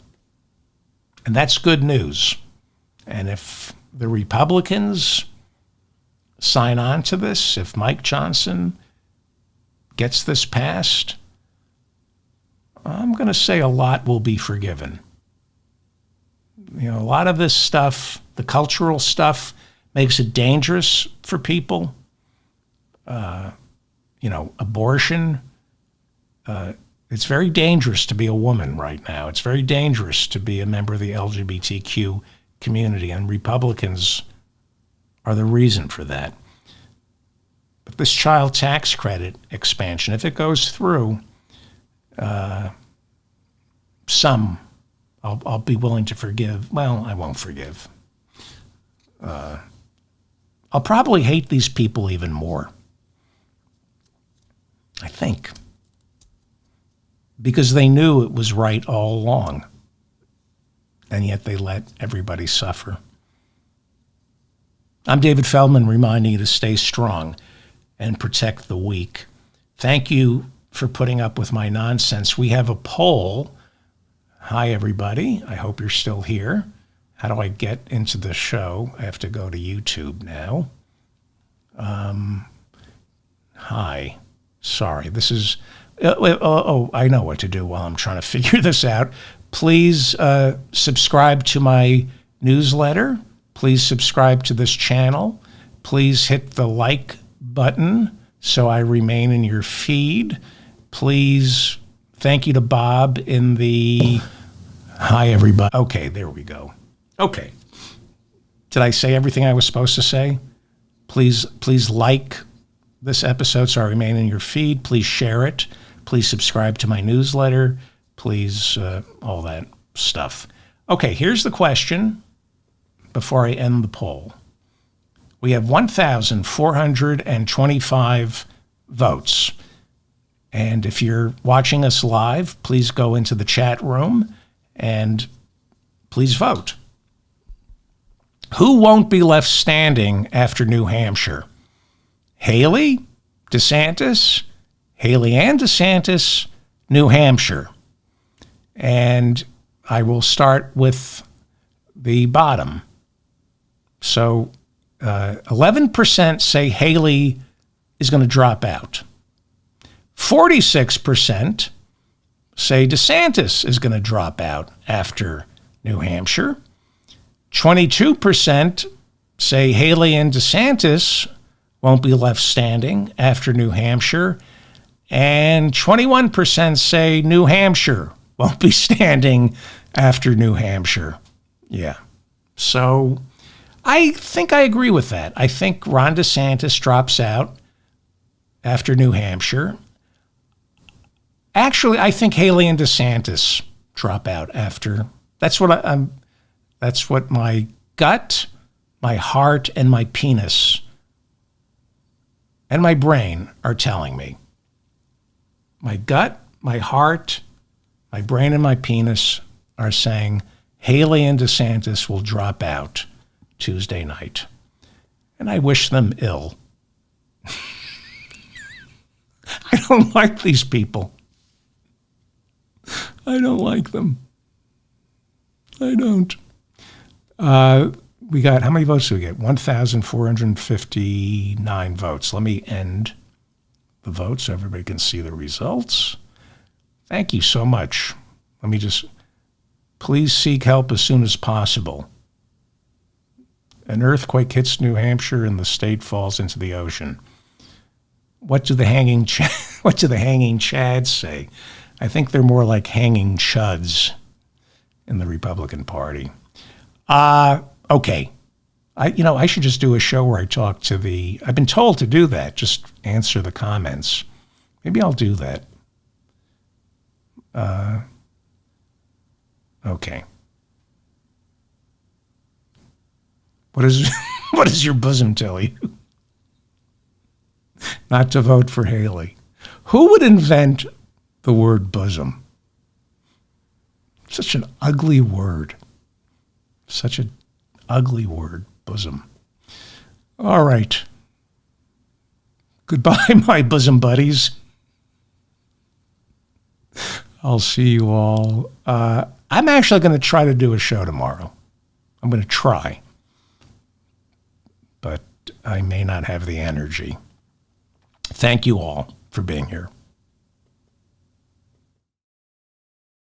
And that's good news. And if the Republicans sign on to this, if Mike Johnson gets this passed, I'm going to say a lot will be forgiven. You know, a lot of this stuff, the cultural stuff, makes it dangerous for people. Abortion. It's very dangerous to be a woman right now. It's very dangerous to be a member of the LGBTQ community, and Republicans are the reason for that. But this child tax credit expansion, if it goes through, I'll be willing to forgive. Well, I won't forgive. I'll probably hate these people even more, I think, because they knew it was right all along, and yet they let everybody suffer. I'm David Feldman, reminding you to stay strong and protect the weak. Thank you for putting up with my nonsense. We have a poll. Hi, everybody. I hope you're still here. How do I get into the show? I have to go to YouTube now. Hi. Sorry. This is... I know what to do while I'm trying to figure this out. Please subscribe to my newsletter. Please subscribe to this channel. Please hit the like button so I remain in your feed. Please, thank you to Bob in the... Hi, everybody. Okay, there we go. Okay. Did I say everything I was supposed to say? Please like this episode so I remain in your feed. Please share it. Please subscribe to my newsletter. Please, all that stuff. Okay, here's the question before I end the poll. We have 1,425 votes. And if you're watching us live, please go into the chat room and please vote. Who won't be left standing after New Hampshire? Haley, DeSantis, Haley and DeSantis, New Hampshire. And I will start with the bottom. So 11% say Haley is going to drop out. 46% say DeSantis is going to drop out after New Hampshire. 22% say Haley and DeSantis won't be left standing after New Hampshire. And 21% say New Hampshire won't be standing after New Hampshire. Yeah. So I think I agree with that. I think Ron DeSantis drops out after New Hampshire. Actually, I think Haley and DeSantis drop out after. That's what my gut, my heart, and my penis and my brain are telling me. My gut, my heart, my brain, and my penis are saying Haley and DeSantis will drop out Tuesday night. And I wish them ill. I don't like these people. I don't like them. I don't. We got, how many votes do we get? 1,459 votes. Let me end the vote so everybody can see the results. Thank you so much. Let me just, please seek help as soon as possible. An earthquake hits New Hampshire and the state falls into the ocean. What do the hanging chads say? I think they're more like hanging chuds in the Republican Party. Okay. I should just do a show where I talk to I've been told to do that, just answer the comments. Maybe I'll do that. Okay. What does your bosom tell you? Not to vote for Haley. Who would invent the word bosom? Such an ugly word. Such an ugly word, bosom. All right. Goodbye, my bosom buddies. I'll see you all. I'm actually going to try to do a show tomorrow. I'm going to try. But I may not have the energy. Thank you all for being here.